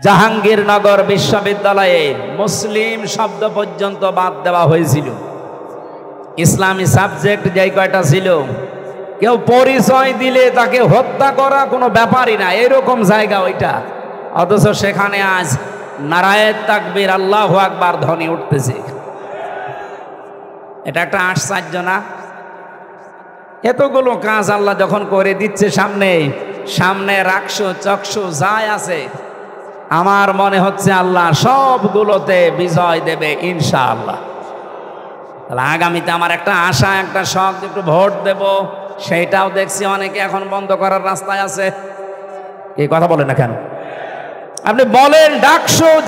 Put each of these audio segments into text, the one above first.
জাহাঙ্গীরনগর বিশ্ববিদ্যালয়ে মুসলিম শব্দ পর্যন্ত বাদ দেওয়া হয়েছিল। ইসলামী সাবজেক্ট যেই কয়টা ছিল, কেউ পরিচয় দিলে তাকে হত্যা করা কোনো ব্যাপারই না, এরকম জায়গা ওইটা। অথচ সেখানে আজ নারায়ে তাকবীর আল্লাহু আকবার ধ্বনি উঠতেছে। এটা একটা আশ্চর্য না? এতগুলো কাজ আল্লাহ যখন করে দিচ্ছে সামনে, সামনে রাখছো চক্ষু যাই আছে, আমার মনে হচ্ছে আল্লাহ সবগুলোতে বিজয় দেবে ইনশাআল্লাহ। তাহলে আগামীতে আমার একটা আশা, একটা শখ, একটু ভোট দেব, সেইটাও দেখছি অনেকে এখন বন্ধ করার রাস্তায় আছে। এই কথা বলে না কেন? আপনি বলেন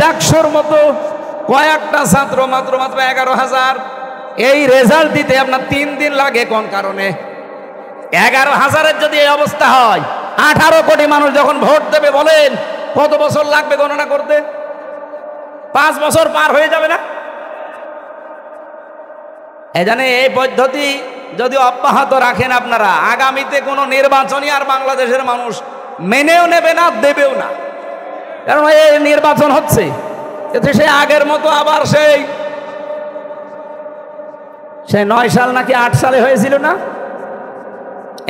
ডাকশোর মতো কয়েকটা ছাত্র মাত্র 11,000, এই রেজাল্ট দিতে আপনার 3 দিন লাগে কোন কারণে? 11,000-এর যদি এই অবস্থা হয়, 18 কোটি মানুষ যখন ভোট দেবে, বলেন কত বছর লাগবে গণনা করতে? 5 বছর পার হয়ে যাবে না? এজন্য এই পদ্ধতি যদি অব্যাহত রাখেন আপনারা, আগামীতে কোনো নির্বাচনই আর বাংলাদেশের মানুষ মেনেও নেবে না, দেবেও না। কারণ এই নির্বাচন হচ্ছে, কিন্তু সেই আগের মতো আবার সেই 9 সাল নাকি 8 সালে হয়েছিল না,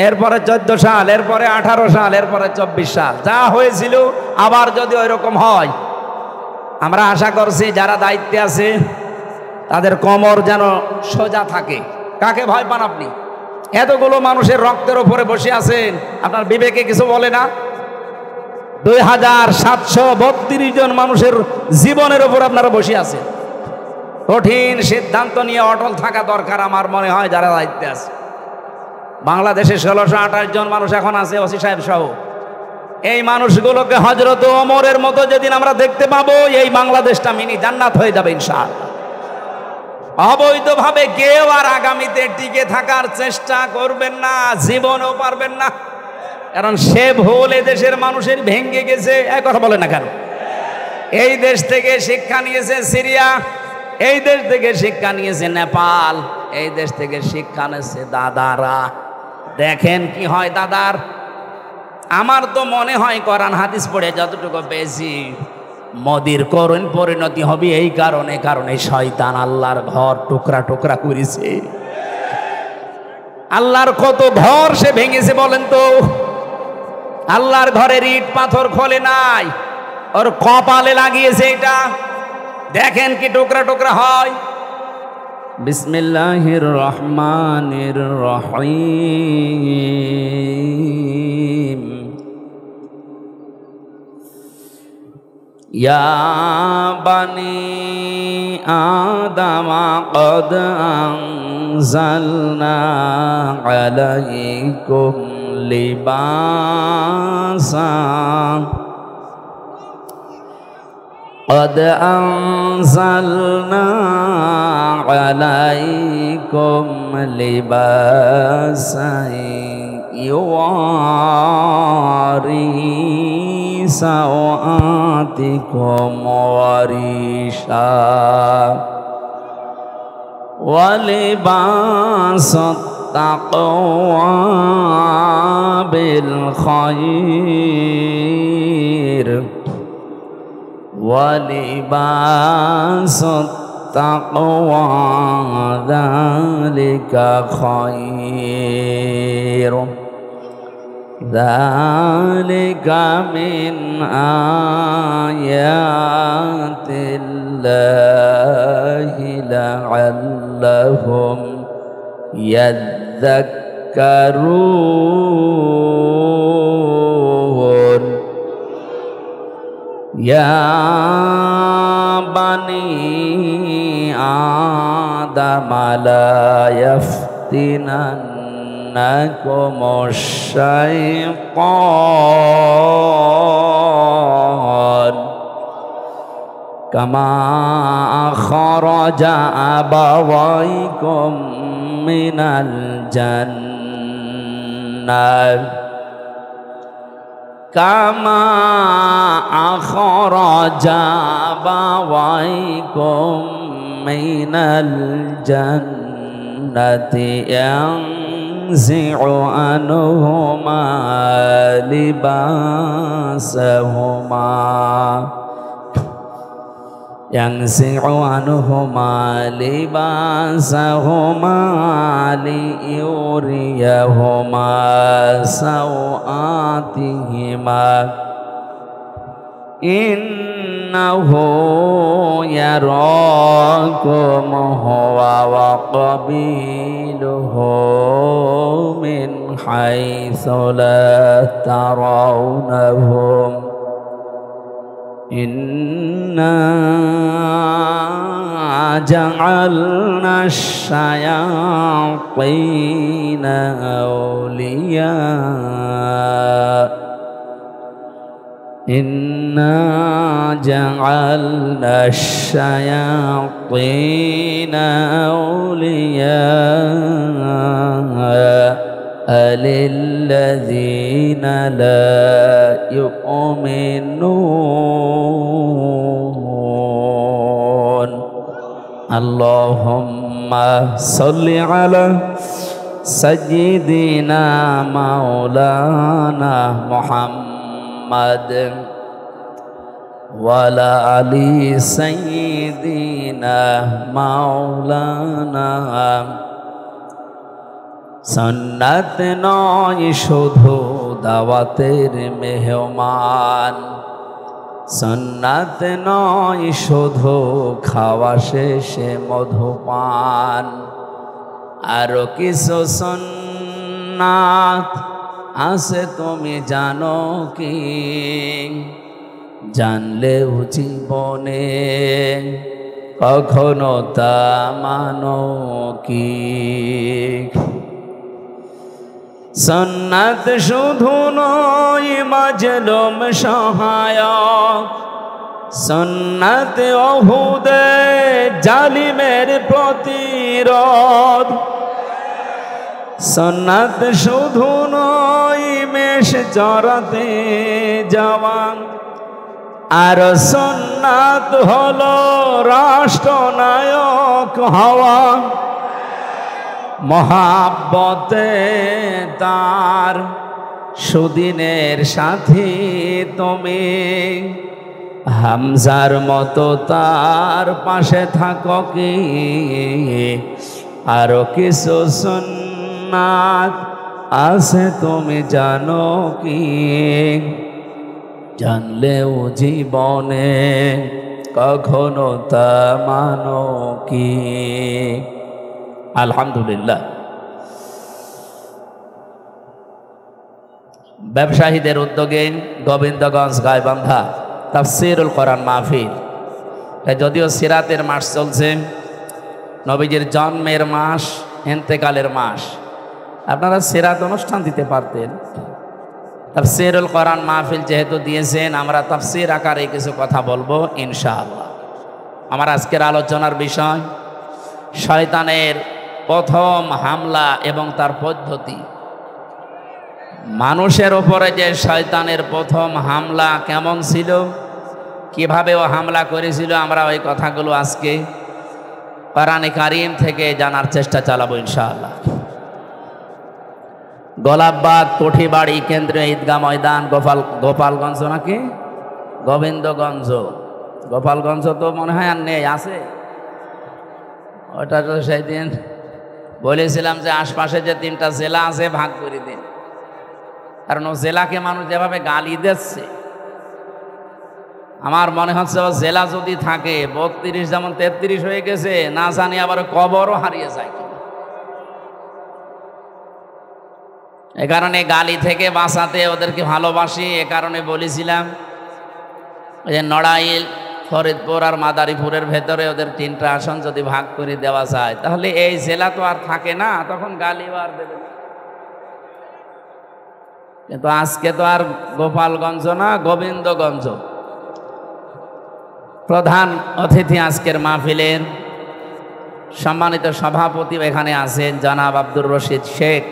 এরপরে 14 সাল, এরপরে 18 সাল, এরপরে 24 সাল, যা হয়েছিল আবার যদি ওই রকম হয়, আমরা আশা করছি যারা দায়িত্বে আছে তাদের কোমর যেন সোজা থাকে। কাকে ভয় পান আপনি? এতগুলো মানুষের রক্তের উপরে বসে আছেন, আপনার বিবেকে কিছু বলে না? 2732 জন মানুষের জীবনের উপর আপনারা বসে আছেন। কঠিন সিদ্ধান্ত নিয়ে অটল থাকা দরকার আমার মনে হয় যারা দায়িত্বে আছে। বাংলাদেশে 1628 জন মানুষ এখন আছে, ওসি সাহেব সহ। এই মানুষগুলোকে হযরত ওমরের মতো যেদিন আমরা দেখতে পাবো, এই বাংলাদেশটা মিনি জান্নাত হয়ে যাবে ইনশাআল্লাহ। অবৈধভাবে কেউ আর আগামীতে টিকে থাকার চেষ্টা করবেন না, জীবনও পারবেন না। কারণ সে ভুল এদেশের মানুষের ভেঙে গেছে। এক কথা বলে না কেন? এই দেশ থেকে শিক্ষা নিয়েছে সিরিয়া, এই দেশ থেকে শিক্ষা নিয়েছে নেপাল, এই দেশ থেকে শিক্ষা নিয়েছে দাদারা। দেখেন কি হয় দাদার। আমার তো মনে হয় কোরআন হাদিস পড়ে যতটুকু পেয়েছি, মোদির করুণ পরিণতি হবে এই কারণে শয়তান আল্লাহর ঘর টুকরা টুকরা করেছে। আল্লাহর কত ঘর সে ভেঙেছে বলেন তো? আল্লাহর ঘরের ইট পাথর খোলে নাই, ওর কপালে লাগিয়েছে এটা। দেখেন কি টুকরা টুকরা হয়। বিসমিল্লাহির রহমানির রহিম। ইয়া বানি আদম কদ আনজালনা আলাইকুম লিবাসা قد أنزلنا عليكم لباسا يواري سوآتكم وريشا ولباس التقوى بالخير ولباس التقوى ذلك خير ذلك من آيات الله لعلهم يذكرون يا بني آدم لا يفتننكم الشيطان كما أخرج أبويكم من الجنة كما أخرج أبويكم من الجنة ينزع عنهما لباسهما ينزع عنهما لباسهما ليريهما سوآتهما إنه يراكم هو وقبيله من حيث لا ترونهم إنا جعلنا الشياطين أولياء إنا جعلنا الشياطين أولياء للذين لا يؤمنون اللهم صل على سيدنا مولانا محمد وعلى آل سيدنا مولانا সুন্নাত নয় শুধু দাওয়াতের মেহমান, সুন্নাত নয় শুধু খাওয়া শেষে মধুপান, আরো কিছু সুন্নাত আছে তুমি জানো কি? জানলেও জীবনে কখনো তা মানো কি? সুন্নাত শুধু নয় মাজলুম সহায়ক, সুন্নাত ওহুদে জালিমের প্রতিরোধ, সুন্নাত শুধু নয় মেষ চরাতে যাওয়া, আর সুন্নাত হলো রাষ্ট্রনায়ক হওয়া। মহাব্বতে তার সুদিনের সাথী তুমি, হামজার মতো তার পাশে থাকো কি? আরো কিছু সুন্নাত আছে তুমি জানো কি? জানলেও জীবনে কখনো তা মানো কি? আলহামদুলিল্লাহ। ব্যবসায়ীদের উদ্যোগে গোবিন্দগঞ্জ গাইবান্ধা তাফসীরুল কোরআন মাহফিল, যদিও সিরাতের মাস চলছে, নবীজির জন্মের মাস, ইন্তেকালের মাস, আপনারা সিরাত অনুষ্ঠান দিতে পারতেন। তাফসীরুল কোরআন মাহফিল যেহেতু দিয়েছেন, আমরা তাফসীর আকারে কিছু কথা বলবো ইনশাআল্লাহ। আমার আজকের আলোচনার বিষয় শয়তানের প্রথম হামলা এবং তার পদ্ধতি। মানুষের ওপরে যে শয়তানের প্রথম হামলা কেমন ছিল, কিভাবে ও হামলা করেছিল, আমরা ওই কথাগুলো আজকে কোরআনে কারীম থেকে জানার চেষ্টা চালাবো ইনশাআল্লাহ। গোলাপবাগ, কোঠিবাড়ি, কেন্দ্রীয় ঈদগাহ ময়দান, গোপালগঞ্জ নাকি গোবিন্দগঞ্জ, গোপালগঞ্জ তো মনে হয় আর নেই, আছে। ওটা তো সেই দিন বলেছিলাম যে আশপাশে যে 3টা জেলা আছে ভাগ করে দিন, কারণ ও জেলাকে মানুষ যেভাবে গালি দিচ্ছে, আমার মনে হচ্ছে ও জেলা যদি থাকে 32 যেমন 33 হয়ে গেছে, না জানি আবার কবরও হারিয়ে যায়। এ কারণে গালি থেকে বাঁচাতে ওদেরকে ভালোবাসি, এ কারণে বলেছিলাম যে নড়াইল, ফরিদপুর আর মাদারীপুরের ভেতরে ওদের 3টা আসন যদি ভাগ করে দেওয়া যায়, তাহলে এই জেলা তো আর থাকে না, তখন গালিও আর দেবে না। কিন্তু আজকে তো আর গোপালগঞ্জ না, গোবিন্দগঞ্জ। প্রধান অতিথি আজকের মাহফিলের সম্মানিত সভাপতি এখানে আছেন জনাব আব্দুর রশিদ শেখ।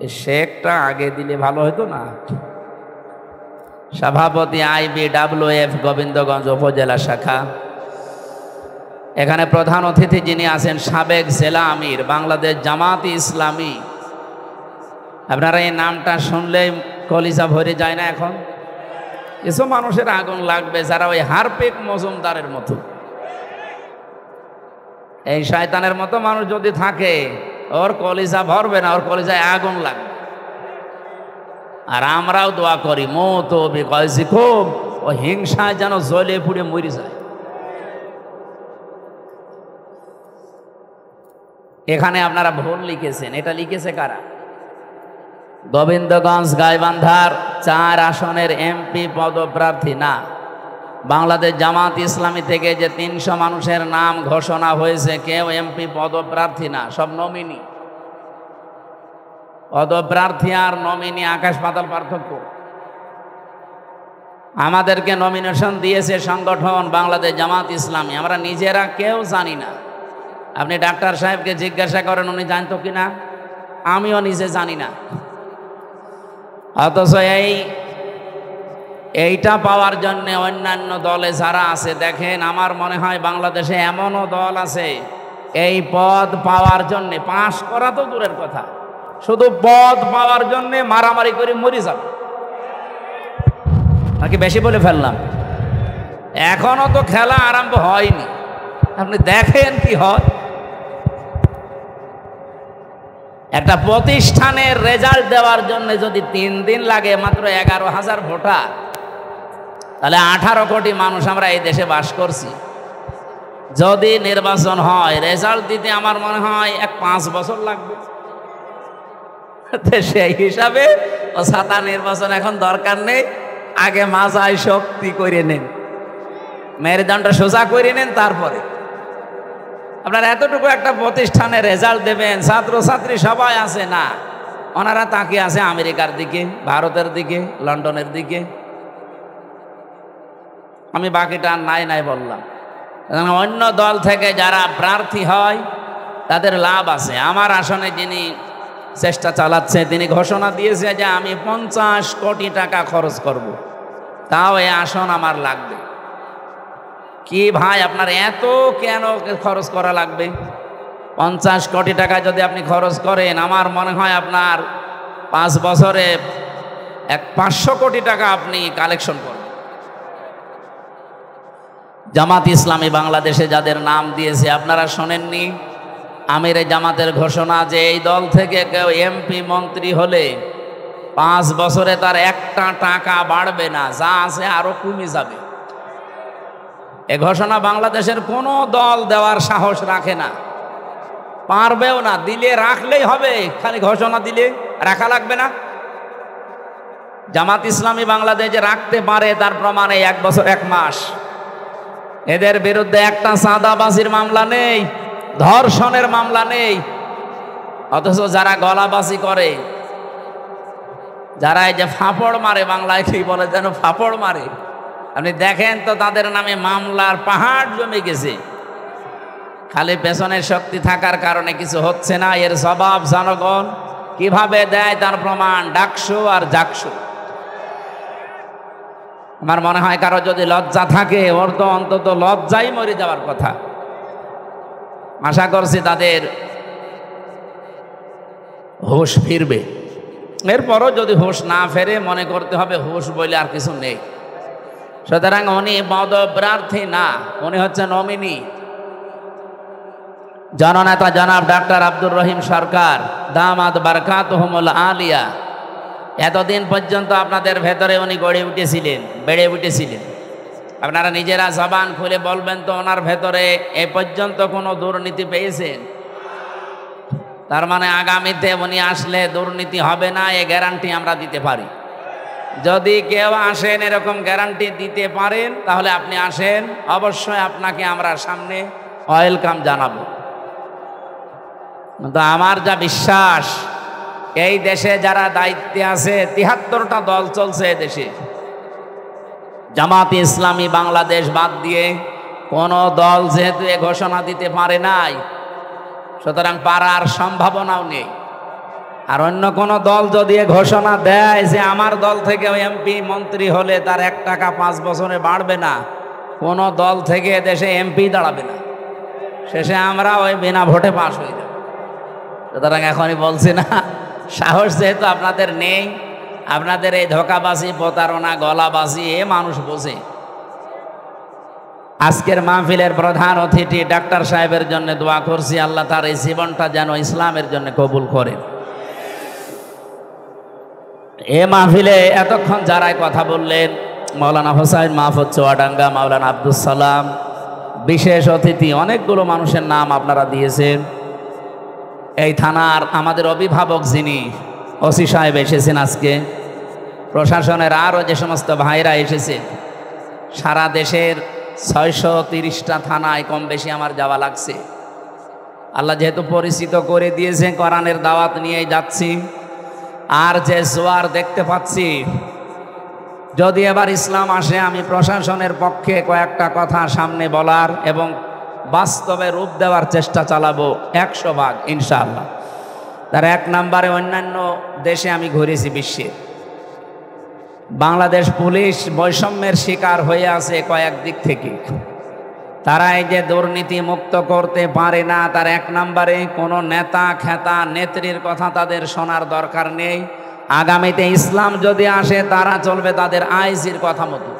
এই শেখটা আগে দিলে ভালো হতো না। সভাপতি IBWF গোবিন্দগঞ্জ উপজেলা শাখা। এখানে প্রধান অতিথি যিনি আছেন সাবেক জেলা আমির বাংলাদেশ জামাতি ইসলামী। আপনারা এই নামটা শুনলেই কলিজা ভরে যায় না? এখন কিছু মানুষের আগুন লাগবে যারা ওই হারপেক মজুমদারের মতো, এই শয়তানের মতো মানুষ যদি থাকে ওর কলিজা ভরবে না, ওর কলিজায় আগুন লাগবে। আর আমরাও দোয়া করি মত বিকয়সি খুব ও হিংসায় যেন জ্বলে পুড়ে মরে যায়। এখানে আপনারা ভুল লিখেছেন, এটা লিখেছে কারা? গোবিন্দগঞ্জ গাইবান্ধার 4 আসনের এমপি পদপ্রার্থী না, বাংলাদেশ জামাত ইসলামী থেকে যে 300 মানুষের নাম ঘোষণা হয়েছে কেউ এমপি পদপ্রার্থী না, সব নমিনি। পদপ্রার্থী আর নমিনি আকাশ পাতাল পার্থক্য। আমাদেরকে নমিনেশন দিয়েছে সংগঠন বাংলাদেশ জামাত ইসলামী, আমরা নিজেরা কেউ জানি না। আপনি ডাক্তার সাহেবকে জিজ্ঞাসা করেন উনি জানতো কিনা, আমিও নিজে জানি না। অথচ এইটা পাওয়ার জন্য অন্যান্য দলে যারা আছে, দেখেন আমার মনে হয় বাংলাদেশে এমনও দল আছে এই পদ পাওয়ার জন্য, পাশ করা তো দূরের কথা, শুধু পদ পাওয়ার জন্য মারামারি করে মরে যাবে। নাকি বেশি বলে ফেললাম? এখনো তো খেলা আরম্ভ হয়নি, আপনি দেখেন কি হয়। একটা প্রতিষ্ঠানের রেজাল্ট দেওয়ার জন্য যদি 3 দিন লাগে মাত্র 11,000 ভোটার, তাহলে 18 কোটি মানুষ আমরা এই দেশে বাস করছি। যদি নির্বাচন হয় রেজাল্ট দিতে আমার মনে হয় 5 বছর লাগবে। সেই হিসাবে ও ছাতা নির্বাচন এখন দরকার নেই, আগে মাজায় শক্তি করে নেন, মেরুদণ্ড সোজা করে নেন, তারপরে আপনারা এতটুকু একটা প্রতিষ্ঠানে রেজাল্ট দেবেন, ছাত্রছাত্রী সবাই আছে না, ওনারা তাকিয়ে আছে আমেরিকার দিকে, ভারতের দিকে, লন্ডনের দিকে। আমি বাকিটা নাই বললাম। অন্য দল থেকে যারা প্রার্থী হয় তাদের লাভ আছে। আমার আসনে যিনি চেষ্টা চালাচ্ছে তিনি ঘোষণা দিয়েছে যে আমি 50 কোটি টাকা খরচ করব, তাও এই আসন আমার লাগবে। কি ভাই আপনার এত কেন খরচ করা লাগবে? 50 কোটি টাকা যদি আপনি খরচ করেন, আমার মনে হয় আপনার 5 বছরে 500 কোটি টাকা আপনি কালেকশন করবেন। জামাত ইসলামী বাংলাদেশে যাদের নাম দিয়েছে আপনারা শোনেননি? আমিরে জামাতের ঘোষণা যে এই দল থেকে কেউ এমপি মন্ত্রী হলে 5 বছরে তার একটা টাকা বাড়বে না, যা আছে আরো কমে যাবে। এ ঘোষণা বাংলাদেশের কোনো দল দেওয়ার সাহস রাখে না, পারবেও না। দিলে রাখলেই হবে, খালি ঘোষণা দিলে রাখা লাগবে না। জামাত ইসলামী বাংলাদেশে রাখতে পারে তার প্রমাণে 1 বছর 1 মাস এদের বিরুদ্ধে একটা চাঁদাবাজির মামলা নেই, ধর্ষণের মামলা নেই। অথচ যারা গলাবাজি করে, যারা এই যে ফাপড় মারে, বাংলায় কি বলে যেন ফাপড় মারে, আপনি দেখেন তো তাদের নামে মামলার পাহাড় জমে গেছে। খালি পেছনের শক্তি থাকার কারণে কিছু হচ্ছে না। এর জবাব জনগণ কিভাবে দেয় তার প্রমাণ ডাকসু আর জাকসু। আমার মনে হয় কারো যদি লজ্জা থাকে ওর তো অন্তত লজ্জাই মরে যাওয়ার কথা। আশা করছি তাদের হুঁশ ফিরবে। এরপরও যদি হুঁশ না ফেরে মনে করতে হবে হুঁশ বলে আর কিছু নেই। সুতরাং উনি পদপ্রার্থী না, উনি হচ্ছে নমিনি। জননেতা জনাব ডাক্তার আব্দুর রহিম সরকার দামাত বারকাতুহুমুল আলিয়া, এতদিন পর্যন্ত আপনাদের ভেতরে উনি বেড়ে উঠেছিলেন। আপনারা নিজেরা জবান খুলে বলবেন তো ওনার ভেতরে এ পর্যন্ত কোনো দুর্নীতি পেয়েছেন? তার মানে আগামীতে উনি আসলে দুর্নীতি হবে না, এ গ্যারান্টি আমরা দিতে পারি। যদি কেউ আসেন এরকম গ্যারান্টি দিতে পারেন তাহলে আপনি আসেন, অবশ্যই আপনাকে আমরা সামনে ওয়েলকাম জানাবো। কিন্তু আমার যা বিশ্বাস, এই দেশে যারা দায়িত্বে আছে 73টা দল চলছে দেশে, জামাত ইসলামী বাংলাদেশ বাদ দিয়ে কোন দল যেহেতু এ ঘোষণা দিতে পারে নাই, সুতরাং পারার সম্ভাবনাও নেই। আর অন্য কোন দল যদি এ ঘোষণা দেয় যে আমার দল থেকে এমপি মন্ত্রী হলে তার 1 টাকা 5 বছরে বাড়বে না, কোন দল থেকে দেশে এমপি দাঁড়াবে না, শেষে আমরা ওই বিনা ভোটে পাশ হয়ে যাব। সুতরাং এখনই বলছি না, সাহস যেহেতু আপনাদের নেই, আপনাদের এই ধোকাবাজি, প্রতারণা, গলাবাজি এ মানুষ বোঝে। আজকের মাহফিলের প্রধান অতিথি ডাক্তার সাহেবের জন্য দোয়া করছি, আল্লাহ তার এই জীবনটা যেন ইসলামের জন্য কবুল করেন। এ মাহফিলে এতক্ষণ যারাই কথা বললেন, মাওলানা হোসাইন মাহফুজ চুয়াডাঙ্গা, মাওলানা আব্দুল সালাম, বিশেষ অতিথি অনেকগুলো মানুষের নাম আপনারা দিয়েছেন। এই থানার আমাদের অভিভাবক যিনি ওসি সাহেব এসেছেন আজকে, প্রশাসনের আরও যে সমস্ত ভাইরা এসেছে, সারা দেশের 630টা থানায় কম বেশি আমার যাওয়া লাগছে। আল্লাহ যেহেতু পরিচিত করে দিয়েছে, কোরআনের দাওয়াত নিয়েই যাচ্ছি। আর যে জোয়ার দেখতে পাচ্ছি, যদি এবার ইসলাম আসে, আমি প্রশাসনের পক্ষে কয়েকটা কথা সামনে বলার এবং বাস্তবে রূপ দেওয়ার চেষ্টা চালাবো 100 ভাগ ইনশাআল্লাহ। তার 1 নম্বরে, অন্যান্য দেশে আমি ঘুরেছি বিশ্বে, বাংলাদেশ পুলিশ বৈষম্যের শিকার হয়ে আছে কয়েক দিক থেকে। তারা এই যে দুর্নীতি মুক্ত করতে পারে না, তার 1 নম্বরে কোনো নেতা খেতা নেত্রীর কথা তাদের শোনার দরকার নেই। আগামীতে ইসলাম যদি আসে, তারা চলবে তাদের আইজির কথা মতো।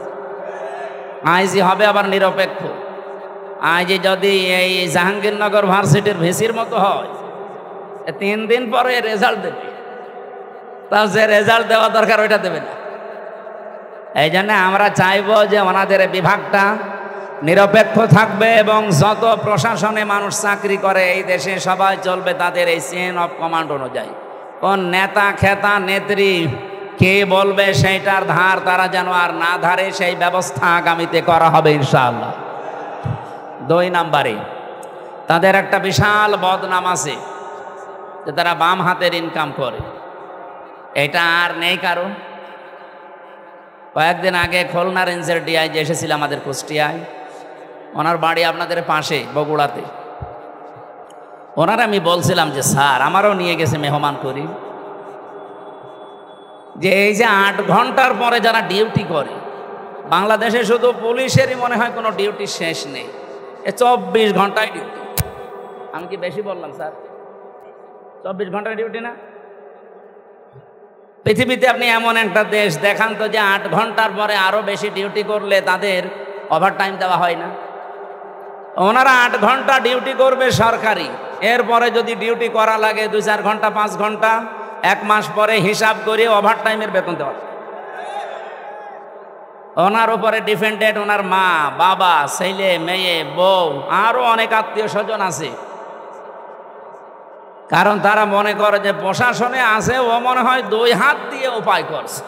আইজি হবে আবার নিরপেক্ষ। আইজি যদি এই জাহাঙ্গীরনগর ভার্সিটির ভিসির মতো হয়, 3 দিন পরে রেজাল্ট দেবে, তাও যে রেজাল্ট দেওয়া দরকার ওইটা দেবে না। এই জন্য আমরা চাইব যে ওনাদের বিভাগটা নিরপেক্ষ থাকবে এবং যত প্রশাসনে মানুষ চাকরি করে এই দেশে সবাই চলবে তাদের এই চেইন অফ কমান্ড অনুযায়ী। কোন নেতা খেতা নেত্রী কে বলবে সেইটার ধার তারা যেন আর না ধারে, সেই ব্যবস্থা আগামীতে করা হবে ইনশাআল্লাহ। 2 নম্বরে, তাদের একটা বিশাল বদনাম আছে যে তারা বাম হাতের ইনকাম করে। এটা আর নেই কারণ। কয়েকদিন আগে খুলনা রেঞ্জের ডিআইজি এসেছিল আমাদের কুষ্টিয়ায়, ওনার বাড়ি আপনাদের পাশে বগুড়াতে। ওনার আমি বলছিলাম যে স্যার, আমারও নিয়ে গেছে মেহমান করি, যে এই যে 8 ঘন্টার পরে যারা ডিউটি করে, বাংলাদেশে শুধু পুলিশেরই মনে হয় কোনো ডিউটি শেষ নেই, 24 ঘন্টায় ডিউটি। আমি কি বেশি বললাম স্যার? 24 ঘন্টায় ডিউটি না? পৃথিবীতে আপনি এমন একটা দেশ দেখান তো যে 8 ঘন্টার পরে আরো বেশি ডিউটি করলে তাদের ওভারটাইম দেওয়া হয় না। ওনারা 8 ঘন্টা ডিউটি করবে সরকারি, এরপরে যদি ডিউটি করা লাগে 2-4 ঘন্টা 5 ঘন্টা, 1 মাস পরে হিসাব করে ওভারটাইমের বেতন দেওয়া। ওনার উপরে ডিপেন্ডেন্ট ওনার মা, বাবা, ছেলে, মেয়ে, বউ, আরো অনেক আত্মীয় স্বজন আছে। কারণ তারা মনে করে যে প্রশাসনে আছে, ও মনে হয় 2 হাত দিয়ে উপায় করছে।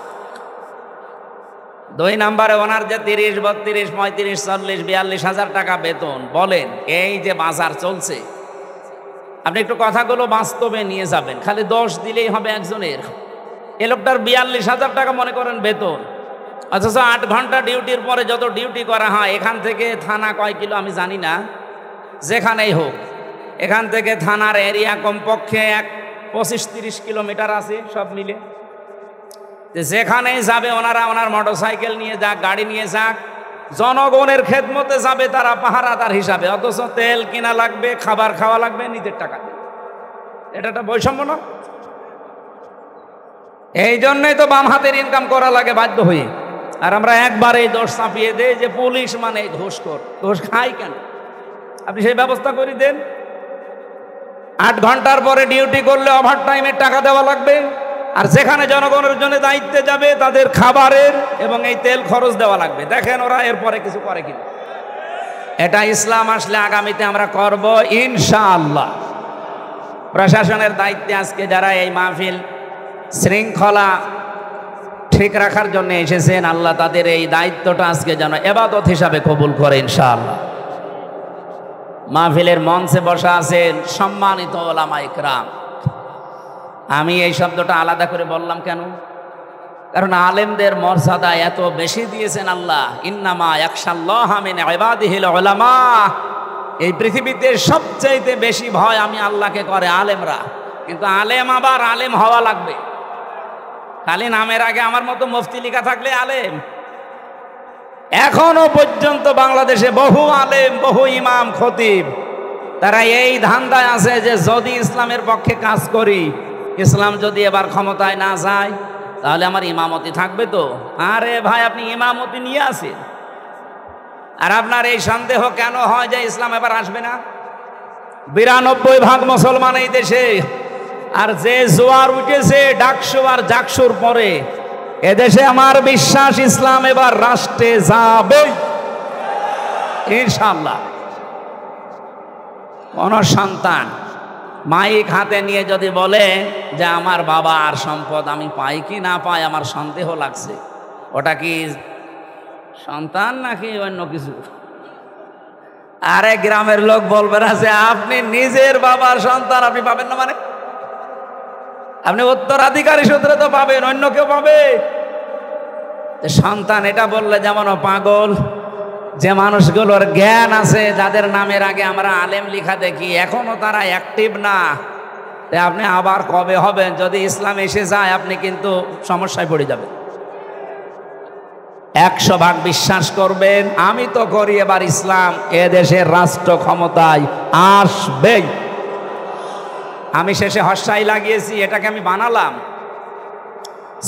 2 নম্বরে, ওনার যে 30, 32, 35, 40, 42 হাজার টাকা বেতন, বলেন এই যে বাজার চলছে, আপনি একটু কথাগুলো বাস্তবে নিয়ে যাবেন। খালি 10 দিলেই হবে একজনের। এ লোকটার 42 হাজার টাকা মনে করেন বেতন, অথচ 8 ঘন্টা ডিউটির পরে যত ডিউটি করা হয়, এখান থেকে থানা কয় কিলো আমি জানি না, যেখানেই হোক, এখান থেকে থানার এরিয়া কমপক্ষে 25-30 কিলোমিটার আছে সব মিলে। যেখানেই যাবে ওনারা, ওনার মোটরসাইকেল নিয়ে যাক, গাড়ি নিয়ে যাক, জনগণের খেদমতে যাবে তারা পাহারাদার হিসাবে, অথচ তেল কিনা লাগবে, খাবার খাওয়া লাগবে নিজের টাকা দিয়ে। এটা একটা বৈষম্য না? এই জন্যই তো বাম হাতের ইনকাম করা লাগে বাধ্য হয়ে। আর আমরা একবার এই দোষ চাপিয়ে দেই যে পুলিশ মানে ঘুষখোর। ঘুষ খাই কেন? আপনি সেই ব্যবস্থা করে দেন। 8 ঘন্টার পরে ডিউটি করলে ওভারটাইমের টাকা দেওয়া লাগবে, আর যেখানে জনগণের জন্য দায়িত্বে যাবে তাদের খাবারের এবং এই তেল খরচ দেওয়া লাগবে। দেখেন ওরা এরপরে কিছু করে কিনা। এটা ইসলাম আসলে আগামীতে আমরা করব ইনশাআল্লাহ। প্রশাসনের দায়িত্বে আজকে যারা এই মাহফিল শৃঙ্খলা ঠিক রাখার জন্য এসেছেন, আল্লাহ তাদের এই দায়িত্বটা আজকে যেন ইবাদত হিসাবে কবুল করে ইনশাআল্লাহ। মাহফিলের মঞ্চে বসা আছেন সম্মানিত ওলামা ইকরাম। আমি এই শব্দটা আলাদা করে বললাম কেন? কারণ আলেমদের মর্যাদা এত বেশি দিয়েছেন আল্লাহ। ইন্নামা ইয়াখশাল্লাহা মিন ইবাদিহিল উলামা। এই পৃথিবীতে সবচাইতে বেশি ভয় আমি আল্লাহকে করে আলেমরা। কিন্তু আলেম আবার আলেম হওয়া লাগবে। খালি নামের আগে আমার মতো মুফতি লেখা থাকলে আলেম? এখনো পর্যন্ত বাংলাদেশে বহু আলেম, বহু ইমাম, খতিব, তারা এই ধান্দায় আছে যে যদি ইসলামের পক্ষে কাজ করি, ইসলাম যদি এবার ক্ষমতায় না যায়, তাহলে আমার ইমামতি থাকবে তো? আরে ভাই, আপনি ইমামতি নিয়ে আসেন। আর আপনার এই সন্দেহ কেন হয় যে ইসলাম এবার আসবে না? 92% মুসলমান এই দেশে। আর যে জোয়ার উঠেছে ডাকসু আর জাকসুর পরে, এদেশে আমার বিশ্বাস ইসলাম এবার রাষ্ট্রে যাবে ইনশাআল্লাহ। কোন সন্তান মাইক হাতে নিয়ে যদি বলে যে আমার বাবা আর সম্পদ আমি পাই কি না পাই, আমার সন্দেহ লাগছে, ওটা কি সন্তান নাকি অন্য কিছু? আরে গ্রামের লোক বলবে না যে আপনি নিজের বাবার সন্তান, আপনি পাবেন না মানে? আপনি উত্তরাধিকারী সূত্রে তো পাবেন, অন্য কেউ পাবে? সন্তান এটা বললে যেমন পাগল। যে মানুষগুলোর জ্ঞান আছে, যাদের নামের আগে আমরা আলেম লিখা দেখি, এখনো তারা অ্যাক্টিভ না। আপনি আবার কবে হবেন? যদি ইসলাম এসে যায় আপনি কিন্তু সমস্যায় পড়ে যাবেন। 100% বিশ্বাস করবেন, আমি তো করি এবার ইসলাম এদেশের রাষ্ট্র ক্ষমতায় আসবেই। আমি শেষে হর্ষাই লাগিয়েছি, এটাকে আমি বানালাম।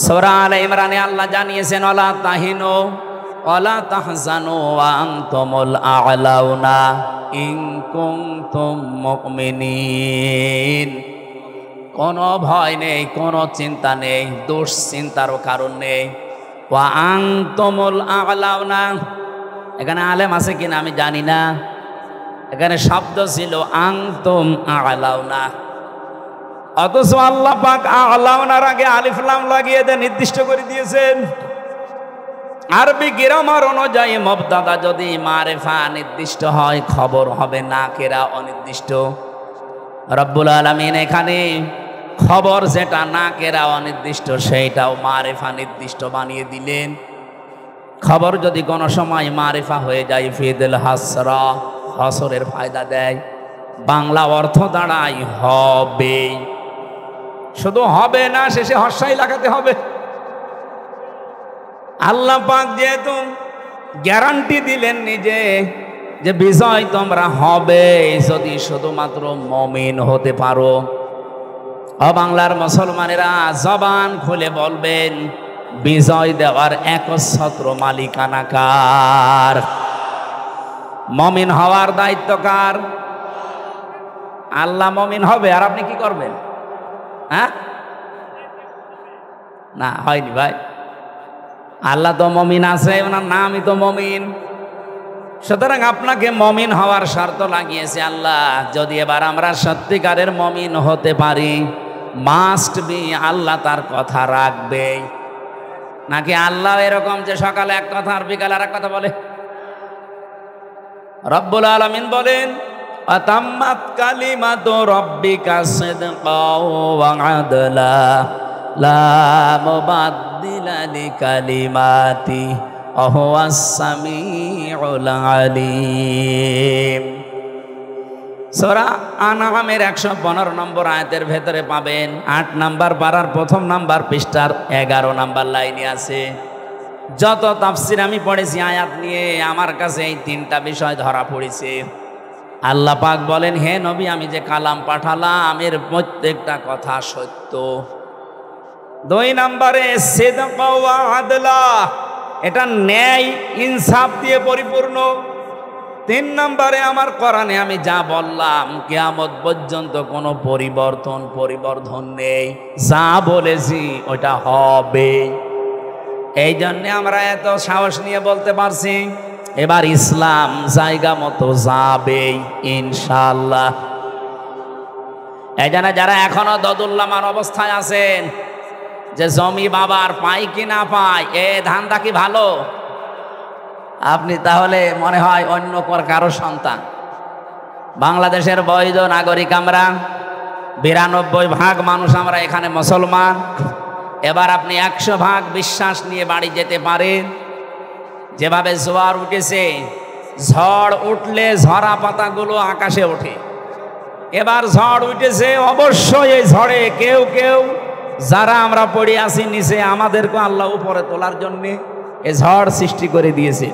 সূরা আলে ইমরানে আল্লাহ জানিয়েছেন, ওয়ালা তাহিনু ওয়ালা তাহজানু ওয়া আনতুমুল আ'লাউনা ইন কুনতুম মুমিনিন। কোনো ভয় নেই, কোনো চিন্তা নেই, দুশ্চিন্তারও কারণ নেই। ওয়া আনতুমুল আ'লাউনা, এখানে আলেম আছে কিনা আমি জানি না, এখানে শব্দ ছিল আনতুম আ'লাউনা, অথচ আল্লাহ পাক আ'লাউনার আগে আলিফ লাম লাগিয়ে দিয়ে নির্দিষ্ট করে দিয়েছেন। আরবি গ্রামার অনুযায়ী মুবতাদা যদি মারিফা নির্দিষ্ট হয়, খবর হবে নাকেরা অনির্দিষ্ট। রব্বুল আলামিন এখানে খবর যেটা নাকেরা অনির্দিষ্ট, সেইটাও মারিফা নির্দিষ্ট বানিয়ে দিলেন। খবর যদি কোনো সময় মারিফা হয়ে যায়, ফিদুল হাসরা, হসরের ফায়দা দেয়। বাংলা অর্থ দাঁড়ায় হবে, শুধু হবে না, শেষে হর্ষাই লাগাতে হবে। আল্লাহ পাক যেহেতু গ্যারান্টি দিলেন নিজে যে বিজয় তোমরা হবে যদি শুধুমাত্র মুমিন হতে পারো। বাংলার মুসলমানেরা জবান খুলে বলবেন, বিজয় দেওয়ার একচ্ছত্র মালিকানা কার? মুমিন হওয়ার দায়িত্ব কার? আল্লাহ মুমিন হবে, আর আপনি কি করবেন? হ্যাঁ, না হয়নি ভাই। আল্লাহ তো মুমিন আছে, ওনার নামই তো মুমিন। সুতরাং আপনাকে মুমিন হওয়ার শর্ত লাগিয়েছে আল্লাহ। যদি এবার আমরা সত্যিকারের মুমিন হতে পারি, মাস্ট বি আল্লাহ তার কথা রাখবে। নাকি আল্লাহ এরকম যে সকালে এক কথা আর বিকালে আর এক কথা বলে? রব্বুল আলামিন বলেন, আতাম্মাত কালিমাতু রাব্বিকা সিদকাও ওয়া আদলা লা মুবাদদিলা লিকালিমাতি ওয়া হুয়াস সামিউল আলিম। সূরা আনআমের 115 নম্বর আয়াতের ভেতরে পাবেন 8 নাম্বার পারার প্রথম নাম্বার পৃষ্ঠার 11 নাম্বার লাইনে আছে। যত তাফসীর আমি পড়েছি আয়াত নিয়ে, আমার কাছে এই 3টা বিষয় ধরা পড়েছে। আল্লাহ পাক বলেন, হে নবী, আমি যে কালাম পাঠালাম এর প্রত্যেকটা কথা সত্য। 2 নম্বরে সিদক ওয়া আদলা, এটা ন্যায় ইনসাফ দিয়ে পরিপূর্ণ। 3 নম্বরে আমার কোরআনে আমি যা বললাম কিয়ামত পর্যন্ত কোনো পরিবর্ধন নেই। যা বলেছি ওটা হবে। এই জন্যে আমরা এত সাহস নিয়ে বলতে পারছি এবার ইসলাম জায়গা মতো যাবে ইনশাআল্লাহ। এই জন্য যারা এখনো দদুল্লামান অবস্থায় আছেন যে জমি বাবার পাই কি না পাই, এ ধান্দা কি ভালো? আপনি তাহলে মনে হয় অন্য কারো সন্তান। বাংলাদেশের বৈধ নাগরিক আমরা, 92% মানুষ আমরা এখানে মুসলমান। এবার আপনি 100% বিশ্বাস নিয়ে বাড়ি যেতে পারেন। যেভাবে জোয়ার উঠেছে, ঝড় উঠলে ঝরা পাতাগুলো আকাশে ওঠে। এবার ঝড় উঠেছে, অবশ্যই এই ঝড়ে কেউ কেউ যারা আমরা পড়ে আছি নিচে, আমাদেরকে আল্লাহ উপরে তোলার জন্য এই ঝড় সৃষ্টি করে দিয়েছে।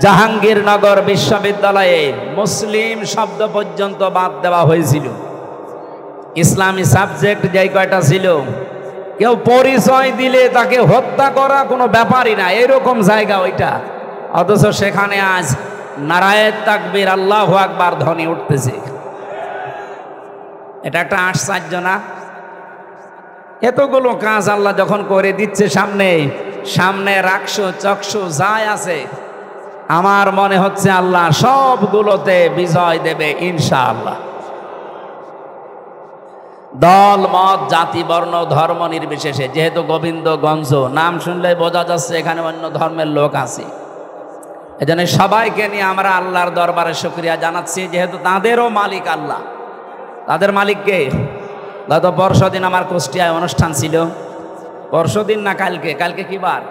জাহাঙ্গীরনগর বিশ্ববিদ্যালয়ে মুসলিম শব্দ পর্যন্ত বাদ দেওয়া হয়েছিল। ইসলামী সাবজেক্ট যেই কয়টা ছিল কেউ পরিচয় দিলে তাকে হত্যা করা কোনো ব্যাপারই না, এরকম জায়গা ওইটা। অথচ সেখানে আজ নারায়ে তাকবীর আল্লাহু আকবার ধ্বনি উঠতেছে। এটা একটা আশ্চর্য না? এতগুলো কাজ আল্লাহ যখন করে দিচ্ছে সামনে, সামনে রাখছো চক্ষু যাই আছে, আমার মনে হচ্ছে আল্লাহ সবগুলোতে বিজয় দেবে ইনশাআল্লাহ। দল মত জাতি বর্ণ ধর্ম নির্বিশেষে, যেহেতু গোবিন্দগঞ্জ নাম শুনলে বোঝা যাচ্ছে এখানে অন্য ধর্মের লোক আছে, এজন্য সবাইকে নিয়ে আমরা আল্লাহর দরবারে শুকরিয়া জানাচ্ছি, যেহেতু তাদেরও মালিক আল্লাহ। তাদের মালিককে গত পরশুদিন আমার কুষ্টিয়ায় অনুষ্ঠান ছিল। পরশুদিন না কালকে, কালকে কি বার?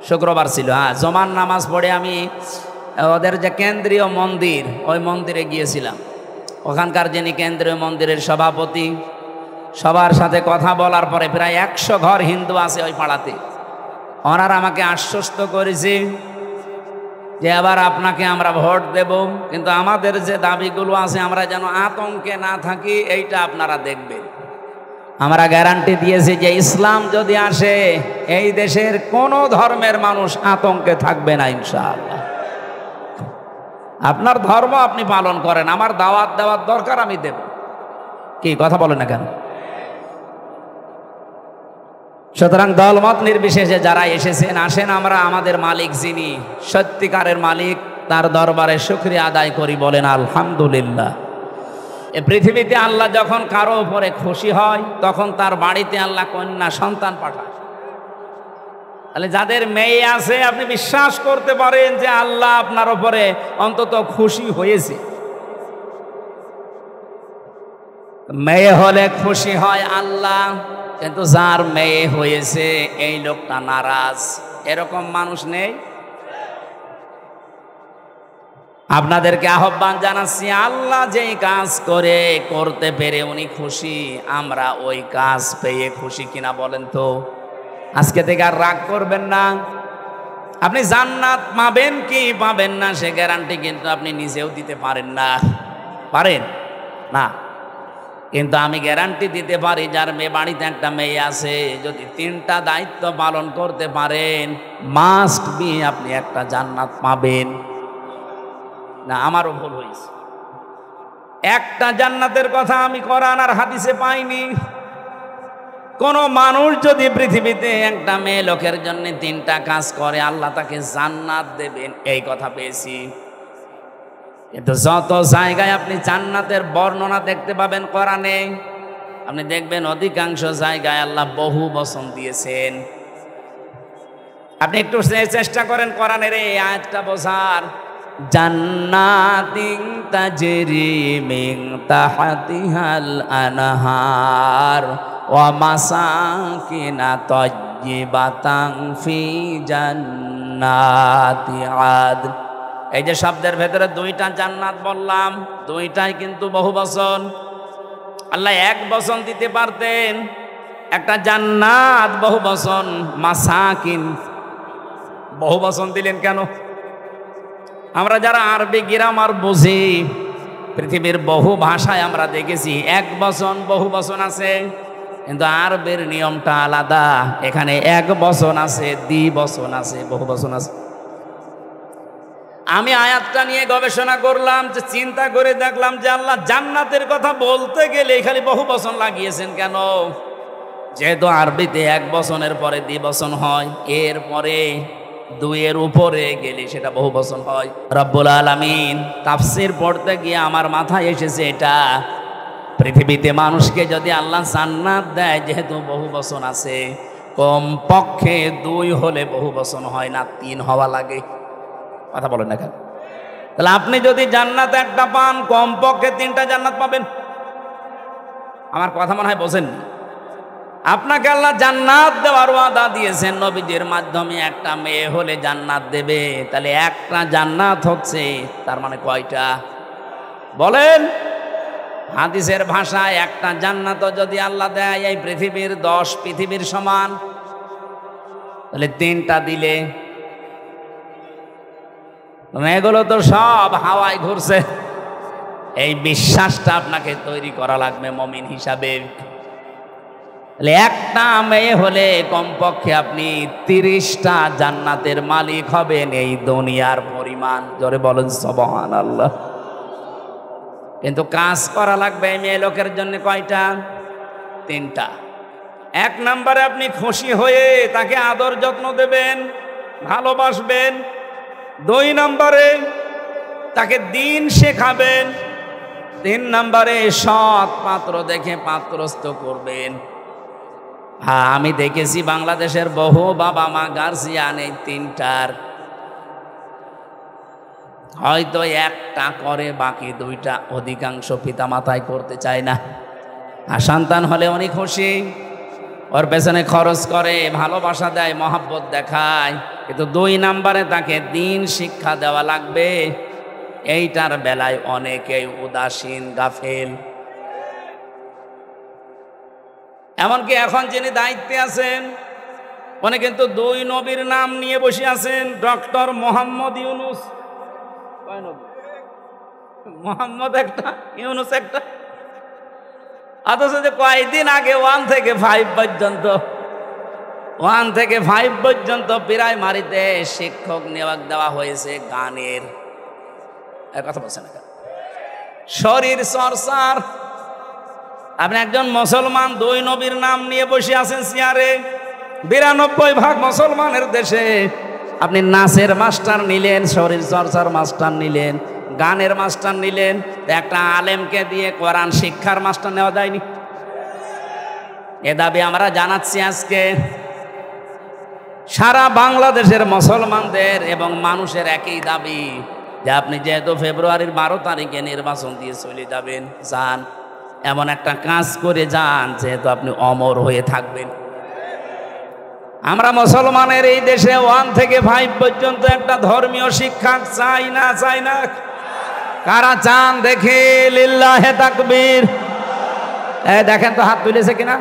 শুক্রবার ছিল। হ্যাঁ, জমান নামাজ পড়ে আমি ওদের যে কেন্দ্রীয় মন্দির, ওই মন্দিরে গিয়েছিলাম। ওখানকার যিনি কেন্দ্রীয় মন্দিরের সভাপতি, সবার সাথে কথা বলার পরে প্রায় 100 ঘর হিন্দু আছে ওই পাড়াতে। ওনারা আমাকে আশ্বস্ত করেছে যে এবার আপনাকে আমরা ভোট দেব, কিন্তু আমাদের যে দাবিগুলো আছে আমরা যেন আতঙ্কে না থাকি, এইটা আপনারা দেখবেন। আমরা গ্যারান্টি দিয়েছি যে ইসলাম যদি আসে এই দেশের কোনো ধর্মের মানুষ আতঙ্কে থাকবে না ইনশাআল্লাহ। আপনার ধর্ম আপনি পালন করেন, আমার দাওয়াত দেওয়ার দরকার আমি দেব। কি কথা বলেন না কেন? সুতরাং দলমত নির্বিশেষে যারা এসেছেন, আসেন আমরা আমাদের মালিক যিনি সত্যিকারের মালিক তার দরবারে শুকরিয়া আদায় করি, বলেন আলহামদুলিল্লাহ। এই পৃথিবীতে আল্লাহ যখন কারো উপরে খুশি হয় তখন তার বাড়িতে আল্লাহ কন্যা সন্তান পাঠায়। তাহলে যাদের মেয়ে আছে আপনি বিশ্বাস করতে পারেন যে আল্লাহ আপনার উপরে অন্তত খুশি হয়েছে। মেয়ে হলে খুশি হয় আল্লাহ, কিন্তু যার মেয়ে হয়েছে এই লোকটা নারাজ, এরকম মানুষ নেই? আপনাদেরকে আহ্বান জানাচ্ছি, আল্লাহ যেই কাজ করে করতে পেরে উনি খুশি, আমরা ওই কাজ পেয়ে খুশি কিনা বলেন তো? আজকে থেকে আর রাগ করবেন না। আপনি জান্নাত পাবেন কি পাবেন না সে গ্যারান্টি কিন্তু আপনি নিজেও দিতে পারেন না। পারেন না? কিন্তু আমি গ্যারান্টি দিতে পারি, যার মেয়ে বাড়িতে একটা মেয়ে আছে, যদি 3টা দায়িত্ব পালন করতে পারেন মাস্ট বি আপনি একটা জান্নাত পাবেন। না আমারও ভুল হয়েছে, একটা জান্নাতের কথা আমি কোরআন আর হাদিসে পাইনি। কোন মানুষ যদি পৃথিবীতে একটা মেয়ে লোকের জন্য 3টা কাজ করে আল্লাহ তাকে জান্নাত দেবেন, এই কথা পেয়েছি। কিন্তু যত জায়গায় আপনি জান্নাতের বর্ণনা দেখতে পাবেন কোরআনে, আপনি দেখবেন অধিকাংশ জায়গায় আল্লাহ বহু বচন দিয়েছেন। আপনি একটু চেষ্টা করেন কোরআনের এই আয়াতটা বোঝার। জান্নাতিন তাজরি মিন তাহতিহাল আনহার ওয়া মাসাকিনা তাইয়্যিবাতান ফি জান্নাতি আদন। এই যে শব্দের ভেতরে 2টা জান্নাত বললাম, 2টাই কিন্তু বহু বচন। আল্লাহ এক বচন দিতে পারতেন, একটা জান্নাত বহু বচন, মাসাকিন বহু বচন দিলেন কেন? আমরা যারা আরবি গ্রামার বুঝি, পৃথিবীর বহু ভাষায় আমরা দেখেছি এক বচন বহু বচন আছে, কিন্তু আরবের নিয়মটা আলাদা। এখানে এক বচন আছে, দ্বিবচন আছে, বহু বচন আছে। আমি আয়াতটা নিয়ে গবেষণা করলাম, যে চিন্তা করে দেখলাম যে আল্লাহ জান্নাতের কথা বলতে গেলে খালি বহু বচন লাগিয়েছেন কেন? যেহেতু আরবিতে এক বচনের পরে দ্বিবচন হয়, এরপরে 2-এর উপরে গেলে সেটা বহু বচন হয়। রব্বুল আলামিন তাফসীর পড়তে গিয়ে আমার মাথায় এসেছে এটা, পৃথিবীতে মানুষকে যদি আল্লাহ জান্নাত দেয়, যেহেতু বহু বচন আছে, কমপক্ষে 2 হলে বহু বচন হয় না, 3 হওয়া লাগে। কথা বলেন না কেন? তাহলে আপনি যদি জান্নাত একটা পান, কমপক্ষে 3টা জান্নাত পাবেন। আমার কথা মনে হয় বোঝেননি। আপনাকে আল্লাহ জান্নাত দেওয়ার ওয়াদা দিয়েছেন নবীদের মাধ্যমে, একটা মেয়ে হলে জান্নাত দেবে। তাহলে একটা জান্নাত হচ্ছে তার মানে কয়টা বলেন? হাদিসের ভাষায় একটা জান্নাতও যদি আল্লাহ দেয় এই পৃথিবীর 10 পৃথিবীর সমান, তাহলে 3টা দিলে এগুলো তো সব হাওয়ায় ঘুরছে। এই বিশ্বাসটা আপনাকে তৈরি করা লাগবে মুমিন হিসাবে। একটা মেয়ে হলে কমপক্ষে আপনি 30টা জান্নাতের মালিক হবেন, এই দুনিয়ার পরিমাণ। জোরে বলেন সুবহানাল্লাহ। কিন্তু কাজ করা লাগবে এই মেয়ে লোকের জন্য কয়টা? 3টা। 1 নম্বরে আপনি খুশি হয়ে তাকে আদর যত্ন দেবেন, ভালোবাসবেন। 2 নম্বরে তাকে দিন শেখাবেন। 3 নম্বরে সৎ পাত্র দেখে পাত্রস্থ করবেন। হ্যাঁ, আমি দেখেছি বাংলাদেশের বহু বাবা মা গার্জিয়ান এই 3টার হয়তো 1টা করে, বাকি 2টা অধিকাংশ পিতা মাতায় করতে চায় না। আর সন্তান হলে অনেক খুশি, ওর পেছনে খরচ করে, ভালোবাসা দেয়, মহব্বত দেখায়। কিন্তু 2 নম্বরে তাকে দিন শিক্ষা দেওয়া লাগবে। এইটার বেলায় অনেকেই উদাসীন, গাফেল। এমনকি এখন যিনি দায়িত্বে আছেন উনি কিন্তু 2 নবীর নাম নিয়ে বসে আছেন। ডক্টর মোহাম্মদ ইউনুস, মোহাম্মদ একটা, ইউনুস একটা। অথচ যে কয়েকদিন আগে 1 থেকে 5 পর্যন্ত প্রাইমারিতে শিক্ষক নিয়োগ দেওয়া হয়েছে গানের। কথা বলছেন না, শরীর চর্চার। আপনি একজন মুসলমান 2 নবীর নাম নিয়ে বসে আছেন চেয়ারে। 92% মুসলমানের দেশে আপনি নাচের মাস্টার নিলেন, শরীর চর্চার মাস্টার নিলেন, গানের মাস্টার নিলেন। একটা আলেমকে দিয়ে কোরআন শিক্ষার মাস্টার নেওয়া যায়নি? এ দাবি আমরা জানাচ্ছি আজকে। সারা বাংলাদেশের মুসলমানদের এবং মানুষের একই দাবি যে আপনি যেহেতু ফেব্রুয়ারির 12 তারিখে নির্বাচন দিয়ে চলে যাবেন, যান, এমন একটা কাজ করে যান যেহেতু আপনি অমর হয়ে থাকবেন। আমরা মুসলমানের এই দেশে 1 থেকে 5 পর্যন্ত একটা ধর্মীয় শিক্ষা চাই না? চাই না? কারা চান দেখে? লিল্লাহে তাকবীর। দেখেন তো হাত তুলেছে কিনা?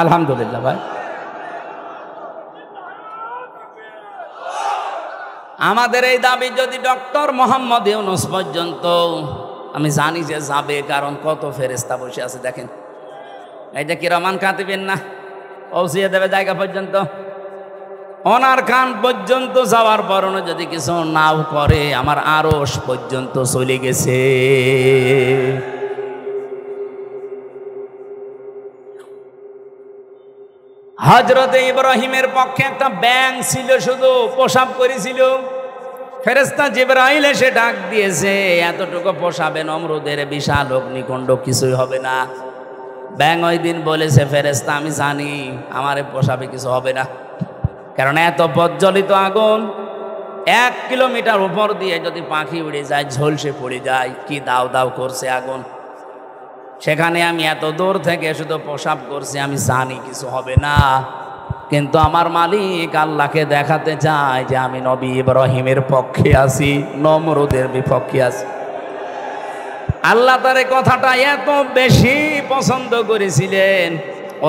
আলহামদুলিল্লাহ ভাই। আমাদের এই দাবি যদি ডক্টর মোহাম্মদ ইউনুস পর্যন্ত, আমি জানি যে যাবে, কারণ কত ফেরেশতা বসে আছে দেখেন। এই যে কিরামান কাতিবিন না, পৌঁছিয়ে দেবে জায়গা পর্যন্ত। ওনার কান পর্যন্ত যাওয়ার পরও যদি কিছু নাও করে, আমার আরশ পর্যন্ত চলে গেছে। হযরতে ইব্রাহিমের পক্ষে একটা ব্যাঙ ছিল, শুধু প্রসাব করেছিল। ফেরেশতা জিবরাইল এসে ডাক দিয়েছে, এতটুকু পোষাবে নমরুদের বিশাল অগ্নিকুণ্ড, কিছুই হবে না। ব্যাঙ ওই দিন বলেছে, ফেরেশতা আমি জানি আমারে পোষাবে, কিছু হবে না। কারণ এত প্রজ্বলিত আগুন, 1 কিলোমিটার উপর দিয়ে যদি পাখি উড়ে যায়, ঝলসে পড়ে যায়, কি দাও দাও করছে আগুন। সেখানে আমি এত দূর থেকে শুধু প্রসাব করছি, আমি জানি কিছু হবে না। কিন্তু আমার মালিক আল্লাহকে দেখাতে চায় যে আমি নবী ইব্রাহিমের পক্ষে আছি, নমরুদের বিপক্ষে আছি। আল্লাহ তার এই কথাটা এত বেশি পছন্দ করেছিলেন,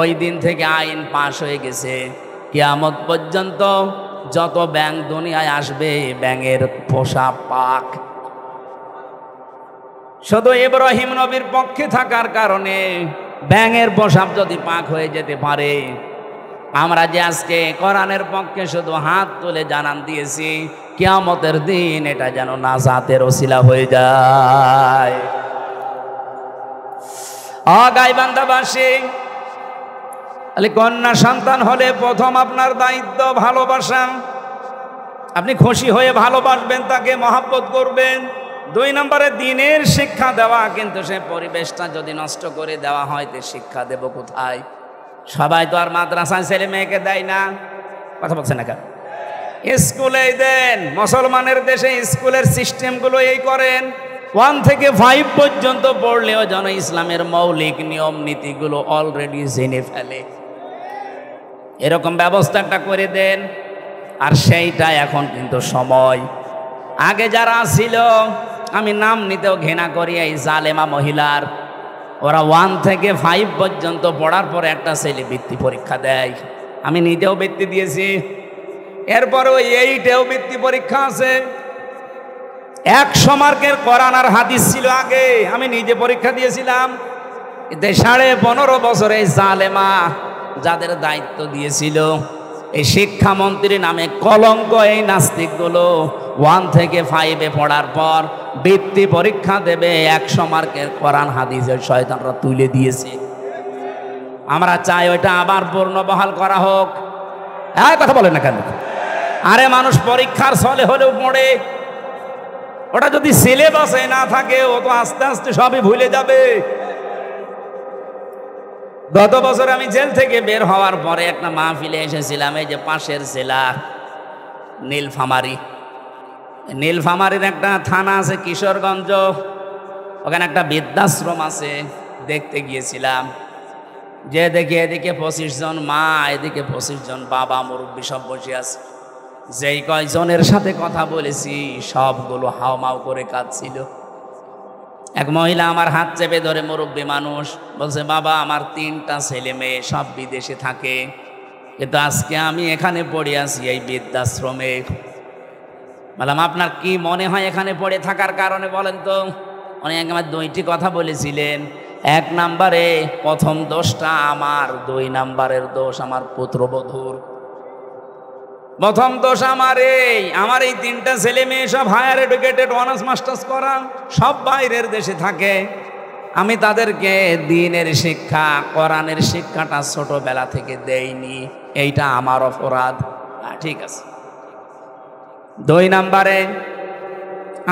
ওই দিন থেকে আইন পাশ হয়ে গেছে। কিয়ামত পর্যন্ত যত ব্যাঙ দুনিয়ায় আসবে, ব্যাঙের পোষা পাক। শুধু ইব্রাহিম নবীর পক্ষে থাকার কারণে ব্যাঙের পোশাক যদি পাক হয়ে যেতে পারে, আমরা যে আজকে কোরআনের পক্ষে শুধু হাত তুলে জানান দিয়েছি, কিয়ামতের দিন এটা যেন নাজাতের ওসিলা হয়ে যায়। গাইবান্ধাবাসী, কন্যা সন্তান হলে প্রথম আপনার দায়িত্ব ভালোবাসা। আপনি খুশি হয়ে ভালোবাসবেন, তাকে মহব্বত করবেন। 2 নম্বরে দিনের শিক্ষা দেওয়া। কিন্তু সে পরিবেশটা যদি নষ্ট করে দেওয়া হয়, তো শিক্ষা দেব কোথায়? সবাই তো আর মাদ্রাসায় ছেলে মেয়েকে দেয় না। কথা বলছেন না কেন? স্কুলেই দেন। মুসলমানের দেশে স্কুলের সিস্টেমগুলো এই করেন। 1 থেকে 5 পর্যন্ত পড়লেও যেন ইসলামের মৌলিক নিয়ম নীতিগুলো অলরেডি জেনে ফেলে, এরকম ব্যবস্থাটা করে দেন। আর সেইটা এখন কিন্তু সময়। আগে যারা ছিল, আমি নাম নিতেও ঘৃণা করি, এই জালেমা মহিলার, ওরা 1 থেকে 5 পর্যন্ত পড়ার পরে একটা ছেলে বৃত্তি পরীক্ষা দেয়। আমি নিজেও বৃত্তি দিয়েছি। এরপরে ওই 8এও বৃত্তি পরীক্ষা আছে। 100 মার্কের কোরআন আর হাদিস ছিল আগে, আমি নিজে পরীক্ষা দিয়েছিলাম। 15.5 বছরে জালেমা যাদের দায়িত্ব দিয়েছিল, এই শিক্ষামন্ত্রী নামে কলঙ্ক এই নাস্তিকগুলো 1 থেকে 5-এ পড়ার পর বৃত্তি পরীক্ষা দেবে 100 মার্কের কোরআন হাদিসের শয়তানরা তুলে দিয়েছে। আমরা চাই ওইটা আবার পূর্ণবহাল করা হোক। হ্যাঁ, কথা বলেন না কেন? আরে মানুষ পরীক্ষার ছলে হলেও পড়ে, ওটা যদি সিলেবাসে না থাকে ও তো আস্তে আস্তে সবই ভুলে যাবে। গত বছর আমি জেল থেকে বের হওয়ার পরে একটা মাহফিলে এসেছিলাম, এই যে পাশের জেলা নীলফামারীর একটা থানা আছে কিশোরগঞ্জ, ওখানে একটা বৃদ্ধাশ্রম আছে, দেখতে গিয়েছিলাম। যে দেখি এদিকে 25 জন মা, এদিকে 25 জন বাবা মুরব্বী সব বসে আছে। যেই কয়জনের সাথে কথা বলেছি সবগুলো হাওমাও করে কাঁদছিল। এক মহিলা আমার হাত চেপে ধরে, মুরব্বী মানুষ, বলছে, বাবা আমার 3টা ছেলে মেয়ে সব বিদেশে থাকে, কিন্তু আজকে আমি এখানে পড়ে আছি এই বৃদ্ধাশ্রমে। বললাম, আপনার কি মনে হয় এখানে পড়ে থাকার কারণে বলেন তো? উনি আমার 2টি কথা বলেছিলেন। 1 নম্বরে প্রথম দোষটা আমার, 2 নম্বরের দোষ আমার পুত্রবধূর। প্রথম দোষ আমার এই 3টা ছেলে মেয়ে সব হায়ার এডুকেটেড, অনার্স মাস্টার্স করা, সব বাইরের দেশে থাকে। আমি তাদেরকে দ্বীনের শিক্ষা, কোরআনের শিক্ষাটা ছোটবেলা থেকে দেইনি, এইটা আমার অপরাধ। ঠিক আছে। 2 নম্বরে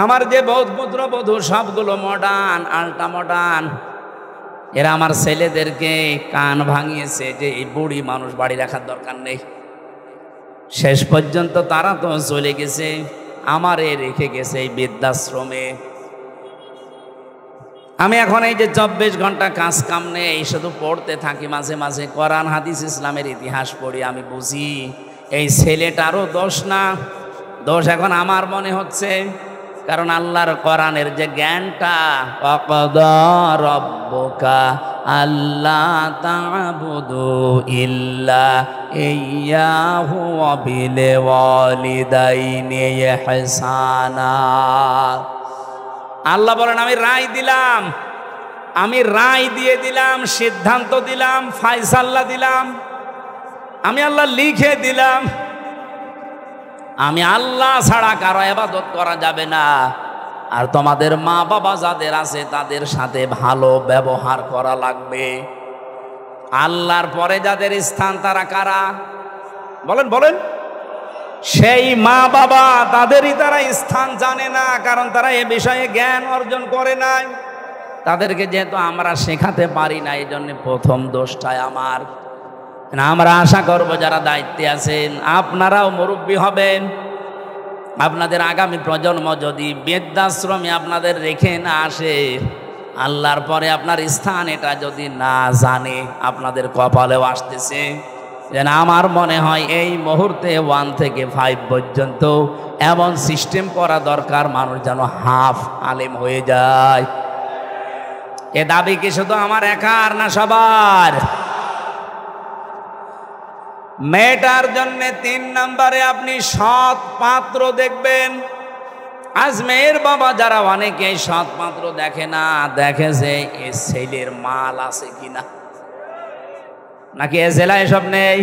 আমার যে পুত্রবধূ সবগুলো মডার্ন, আল্ট্রা মডার্ন, এরা আমার ছেলেদেরকে কান ভাঙিয়েছে যে এই বুড়ি মানুষ বাড়ি রাখার দরকার নেই। শেষ পর্যন্ত তারা তো চলে গেছে, আমারে রেখে গেছে এই বৃদ্ধাশ্রমে। আমি এখন এই যে 24 ঘন্টা কাজ কাম নেই, শুধু পড়তে থাকি, মাঝে মাঝে কোরআন হাদিস ইসলামের ইতিহাস পড়ি। আমি বুঝি এই ছেলেটারও দোষ না, দোষ এখন আমার মনে হচ্ছে। কারণ আল্লাহর কোরআনের যে জ্ঞানটা, ওয়াকাদা রাব্বুকা আল্লা তা'বুদু ইল্লা ইয়্যাহু ওয়া বিল ওয়ালিদাইনি ইহসানা। আল্লাহ বলেন, আমি রায় দিয়ে দিলাম, সিদ্ধান্ত দিলাম, ফায়সালা দিলাম, আমি আল্লাহ লিখে দিলাম, আমি আল্লাহ ছাড়া কারো ইবাদত করা যাবে না। আর তোমাদের মা বাবা যাদের আছে তাদের সাথে ভালো ব্যবহার করা লাগবে। আল্লাহর পরে যাদের স্থান তারা কারা? বলেন। সেই মা বাবা, তাদেরই তারা স্থান জানে না, কারণ তারা এ বিষয়ে জ্ঞান অর্জন করে নাই। তাদেরকে যেহেতু আমরা শেখাতে পারি না, এই জন্য প্রথম দোষটাই আমার। আমরা আশা করব যারা দায়িত্বে আছেন আপনারাও মুরব্বী হবেন। আপনাদের আগামী প্রজন্ম যদি বৃদ্ধাশ্রমে আপনাদের রেখে না আসে, আল্লাহর পরে আপনার স্থান এটা যদি না জানে, আপনাদের কপালেও আসতেছে। যেন আমার মনে হয় এই মুহূর্তে 1 থেকে 5 পর্যন্ত এমন সিস্টেম করা দরকার, মানুষ যেন হাফ আলেম হয়ে যায়। এ দাবি কি শুধু আমার একার না সবার? মেয়েটার জন্য 3 নম্বরে আপনি সৎ পাত্র দেখবেন। আজ মেয়ের বাবা যারা, অনেকে সৎ পাত্র দেখে না, দেখে যে এ ছেলের মাল আছে কিনা, নাকি এ জেলায় এসব নেই?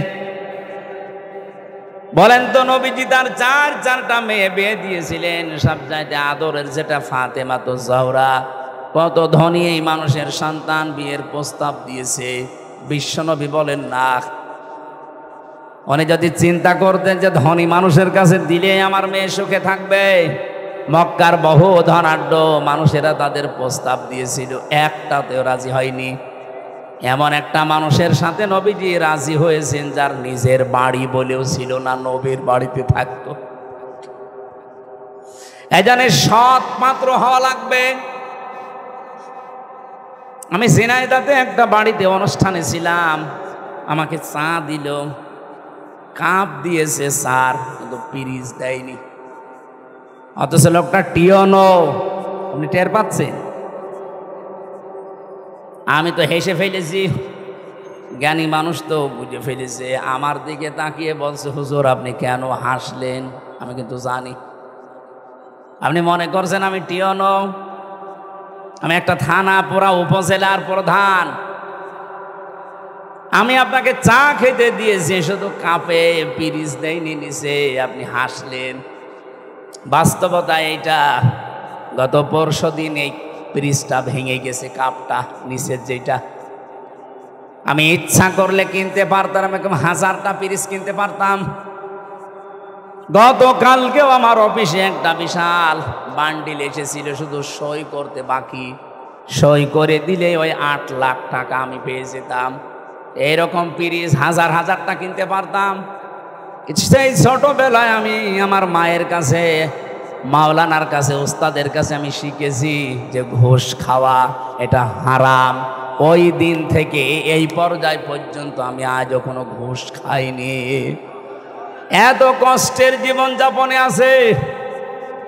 বলেন তো, নবীজি তার 4টা মেয়ে বিয়ে দিয়েছিলেন, সব চাইতে আদরের যেটা ফাতেমা তো জাহরা। কত ধনী এই মানুষের সন্তান বিয়ের প্রস্তাব দিয়েছে, বিশ্বনবী বলেন না। উনি যদি চিন্তা করতেন যে ধনী মানুষের কাছে দিলে আমার মেয়ে সুখে থাকবে, মক্কার বহু ধনাঢ্য মানুষেরা তাদের প্রস্তাব দিয়েছিল, একটাতেও রাজি হয়নি। এমন একটা মানুষের সাথে নবীজি রাজি হয়েছেন যার নিজের বাড়ি বলেও ছিল না, নবীর বাড়িতে থাকতো। এজন্য সৎ পাত্র হওয়া লাগবে। আমি ঝিনাইদহে একটা বাড়িতে অনুষ্ঠানে ছিলাম, আমাকে চা দিল, কাপ দিয়েছে স্যার, কিন্তু পিরিচ দেয়নি। অথচ লোকটা টিয়নো, আপনি টের পাচ্ছেন? আমি তো হেসে ফেলেছি, জ্ঞানী মানুষ তো বুঝে ফেলেছে। আমার দিকে তাকিয়ে বলছে, হুজুর আপনি কেন হাসলেন? আমি কিন্তু জানি। আপনি মনে করছেন আমি টিয়নো? আমি একটা থানা পুরা উপজেলার প্রধান। আমি আপনাকে চা খেতে দিয়েছি, শুধু কাপে পিরিচ দেয়নি নিচে, আপনি হাসলেন। বাস্তবতা এইটা, গত পরশুদিন এই পিরিচটা ভেঙে গেছে, কাপটা নিচের যেটা। আমি ইচ্ছা করলে কিনতে পারতাম, এরকম 1000টা পিরিচ কিনতে পারতাম। গতকালকেও আমার অফিসে একটা বিশাল বান্ডিল এসেছিল, শুধু সই করতে বাকি। সই করে দিলে ওই 8 লাখ টাকা আমি পেয়ে যেতাম। এইরকম পিরিচ 1000টা কিনতে পারতাম। সেই ছোটবেলায় আমি আমার মায়ের কাছে, মাওলানার কাছে, ওস্তাদের কাছে আমি শিখেছি যে ঘুষ খাওয়া এটা হারাম। ওই দিন থেকে এই পর্যায় পর্যন্ত আমি আজও কোনো ঘুষ খাইনি। এত কষ্টের জীবন যাপনে আছে,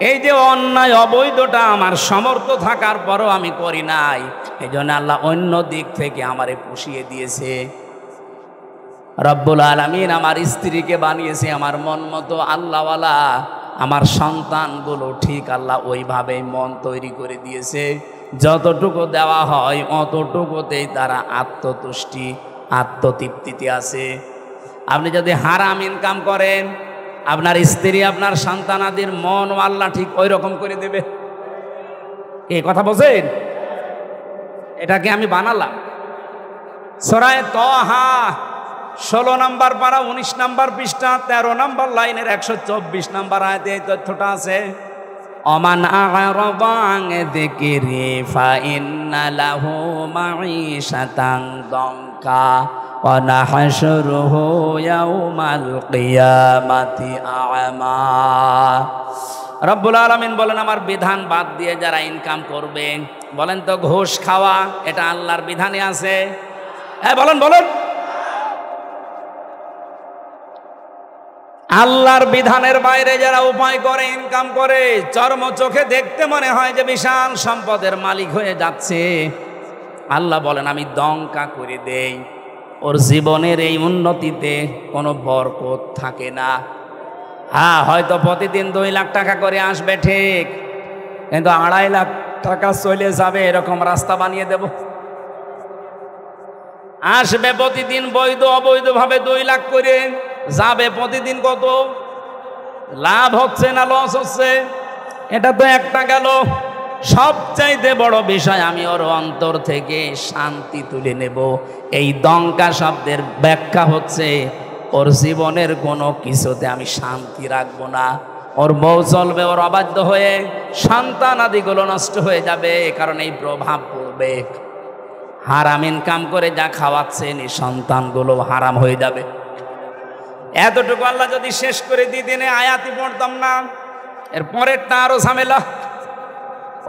এই যে অন্যায় অবৈধটা আমার সামর্থ্য থাকার পরও আমি করি নাই। এই জন্য আল্লাহ অন্য দিক থেকে আমারে পুষিয়ে দিয়েছে। রব্বুল আলামিন আমার স্ত্রীকে বানিয়েছে আমার মন মতো আল্লাহওয়ালা। আমার সন্তানগুলো ঠিক আল্লাহ ওইভাবেই মন তৈরি করে দিয়েছে। যতটুকু দেওয়া হয় অতটুকুতেই তারা আত্মতুষ্টি, আত্মতৃপ্তিতে আছে। আপনি যদি হারাম ইনকাম করেন, আপনার স্ত্রী, আপনার সন্তানাদের মন আল্লাহ ঠিক ওই রকম করে দেবে। এই কথা বলছেন? এটাকে আমি বানালাম। সূরা তাহা 16 নম্বর পারা 19 নম্বর পৃষ্ঠা 13 নম্বর লাইনের 124 নম্বর আয়াতে এই তথ্যটা আছে। অমান আ'রাদা আন যিকরি ফাইন্না লাহু মাঈশাতান দানকা ওয়া নাহশুরুহু ইয়াওমাল কিয়ামাতি আ'মা। রব্বুল আলামিন বলেন, আমার বিধান বাদ দিয়ে যারা ইনকাম করবে, বলেন তো ঘুষ খাওয়া এটা আল্লাহর বিধানে আছে? হ্যাঁ বলেন বলেন। আল্লাহর বিধানের বাইরে যারা উপায় করে, ইনকাম করে, চর্ম চোখে দেখতে মনে হয় যে বিশাল সম্পদের মালিক হয়ে যাচ্ছে, আল্লাহ বলেন আমি দঙ্কা করে দেই। ওর জীবনের এই উন্নতিতে কোনো বরকত থাকে না। হ্যাঁ, হয়তো প্রতিদিন 2 লাখ টাকা করে আসবে ঠিক, কিন্তু 2.5 লাখ টাকা চলে যাবে এরকম রাস্তা বানিয়ে দেব। আসবে প্রতিদিন বৈধ অবৈধভাবে 2 লাখ করে, যাবে প্রতিদিন কত? লাভ হচ্ছে না লস হচ্ছে? এটা তো একটা গেল। সবচাইতে বড় বিষয়, আমি ওর অন্তর থেকে শান্তি তুলে নেব। এই দঙ্কা শব্দের ব্যাখ্যা হচ্ছে ওর জীবনের কোনো কিছুতে আমি শান্তি রাখবো না। ওর বউ চলবে ওর অবাধ্য হয়ে, সন্তান আদিগুলো নষ্ট হয়ে যাবে, কারণ এই প্রভাব পড়বে। হারাম ইনকাম করে যা খাওয়াচ্ছেন এই সন্তানগুলো হারাম হয়ে যাবে। এতটুকু আল্লাহ যদি শেষ করে দিতেন আয়াতই পড়তাম না। এর পরেরটা আরো ঝামেলা।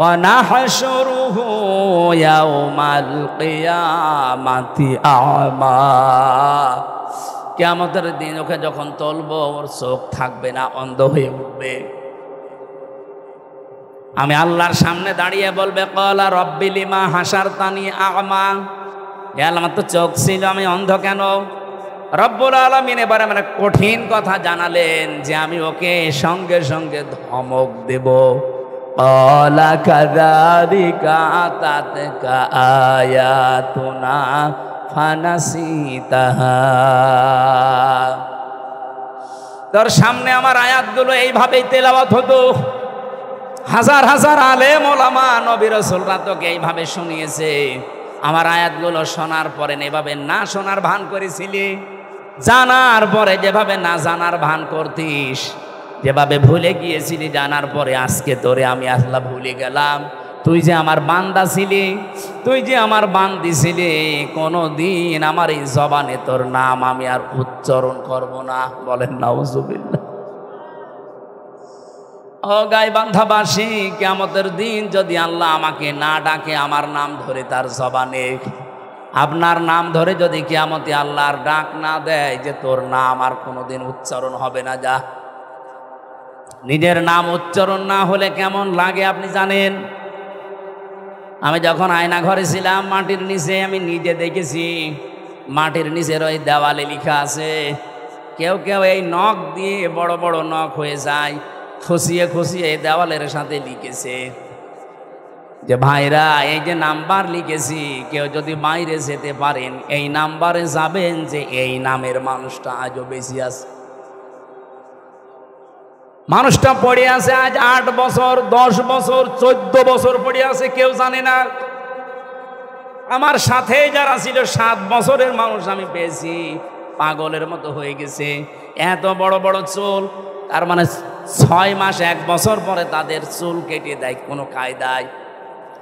ওয়া নাহশুরুহু ইয়াওমাল কিয়ামাতি আ'মা। কিয়ামতের দিন ওকে যখন তুলবো, ওর চোখ থাকবে না, অন্ধ হয়ে উঠবে। আমি আল্লাহর সামনে দাঁড়িয়ে বলবে, ক্বালা রাব্বি লিমা হাসারতানি আ'মা। হে আল্লাহ, আমার তো চোখ ছিল, আমি অন্ধ কেন? রব্বুল আলামিন এবারে মানে কঠিন কথা জানালেন যে আমি ওকে সঙ্গে সঙ্গে ধমক দেব। ক্বালা কাযালিকা আতাতকা আয়াতুনা ফানাসিতাহা। তোর সামনে আমার আয়াতগুলো এইভাবেই তেলাওয়াত হতো। হাজার হাজার আলেম ওলামা নবী রাসূলরা তোকে এইভাবে শুনিয়েছে। আমার আয়াতগুলো শোনার পরে এভাবে না শোনার ভান করেছিলি, জানার পরে যেভাবে না জানার ভান করতিস, যেভাবে ভুলে গিয়েছিলি জানার পরে, আজকে তোরে আমি আল্লাহ ভুলে গেলাম। তুই যে আমার বান্দা ছিলি, তুই যে আমার বান্দি ছিলি, কোনো দিন আমার এই জবানে তোর নাম আমি আর উচ্চারণ করব না। বলেন নাউজুবিল্লাহ। ও গাইবান্ধাবাসী, কিয়ামতের দিন যদি আল্লাহ আমাকে না ডাকে, আমার নাম ধরে তার জবানে, আপনার নাম ধরে যদি কিয়ামতে আল্লাহর ডাক না দেয় যে তোর নাম আর কোনোদিন উচ্চারণ হবে না, যা। নিজের নাম উচ্চারণ না হলে কেমন লাগে আপনি জানেন? আমি যখন আয়না ঘরে ছিলাম, মাটির নিচে আমি নিজে দেখেছি, মাটির নিচের ওই দেওয়ালে লেখা আছে, কেউ কেউ এই নখ দিয়ে বড় বড় নখ হয়ে যায়, খুশিয়ে খুশিয়ে দেওয়ালের সাথে লিখেছে যে ভাইরা এই যে নাম্বার লিখেছি, কেউ যদি বাইরে যেতে পারেন এই নাম্বারে যাবেন, যে এই নামের মানুষটা আজও বেশি আছে। মানুষটা পড়ে আছে আজ 8 বছর 10 বছর 14 বছর পড়ে আছে, কেউ জানে না। আমার সাথে যারা ছিল 7 বছরের মানুষ আমি পেয়েছি, পাগলের মতো হয়ে গেছে, এত বড় বড় চুল। তার মানে 6 মাস 1 বছর পরে তাদের চুল কেটে দেয় কোনো কায়দায়।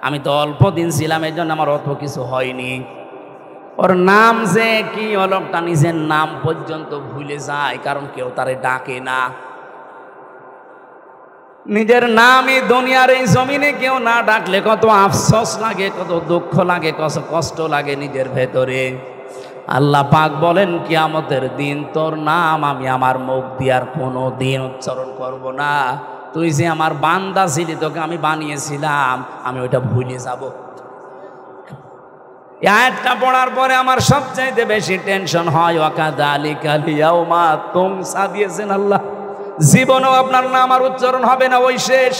আমি তো অল্প দিন ছিলাম, এই জন্য আমার অত কিছু হয়নি। ওর নাম যে কি, লোকটা নিজের নাম পর্যন্ত ভুলে যায়, কারণ কেউ তারে ডাকে না। নিজের নামই দুনিয়ার এই জমিনে কেউ না ডাকলে কত আফসোস লাগে, কত দুঃখ লাগে, কত কষ্ট লাগে নিজের ভেতরে। আল্লাহ পাক বলেন কিয়ামতের দিন তোর নাম আমি আমার মুখ দিয়ে আর কোনো দিন উচ্চারণ করব না। তুই যে আমার বান্দা ছিলি, তোকে আমি বানিয়েছিলাম, আমি ওইটা ভুলে যাব। এই আয়াতটা পড়ার পরে আমার সবচাইতে বেশি টেনশন হয়, ওয়াকাযালিকাল ইয়াউমা তুমসা দিয়েছেন আল্লাহ, জীবনেও আপনার নাম আর উচ্চারণ হবে না, ওই শেষ।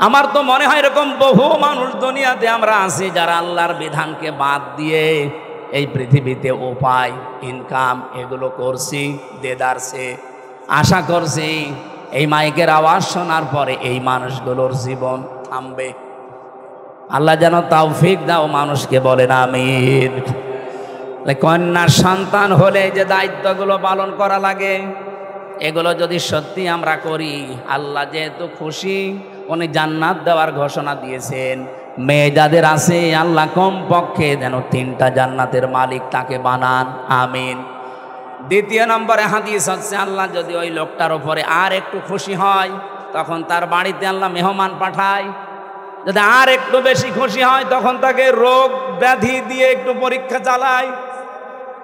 আমার তো মনে হয় এরকম বহু মানুষ দুনিয়াতে আমরা আছি যারা আল্লাহর বিধানকে বাদ দিয়ে এই পৃথিবীতে উপায় ইনকাম এগুলো করছি, দেদারছে। আশা করছি এই মাইকের আওয়াজ শোনার পরে এই মানুষগুলোর জীবন থামবে। আল্লাহ যেন তৌফিক দাও মানুষকে, বলেন আমিন। কন্যা সন্তান হলে যে দায়িত্বগুলো পালন করা লাগে, এগুলো যদি সত্যি আমরা করি, আল্লাহ যেহেতু খুশি, উনি জান্নাত দেওয়ার ঘোষণা দিয়েছেন। মেয়ে যাদের আছে আল্লাহ কমপক্ষে যেন 3টা জান্নাতের মালিক তাকে বানান, আমিন। দ্বিতীয় নম্বরে হাদিস হচ্ছে, আল্লাহ যদি ওই লোকটার উপরে আর একটু খুশি হয়, তখন তার বাড়িতে আল্লাহ মেহমান পাঠায়। যদি আর একটু বেশি খুশি হয়, তখন তাকে রোগ ব্যাধি দিয়ে একটু পরীক্ষা চালায়।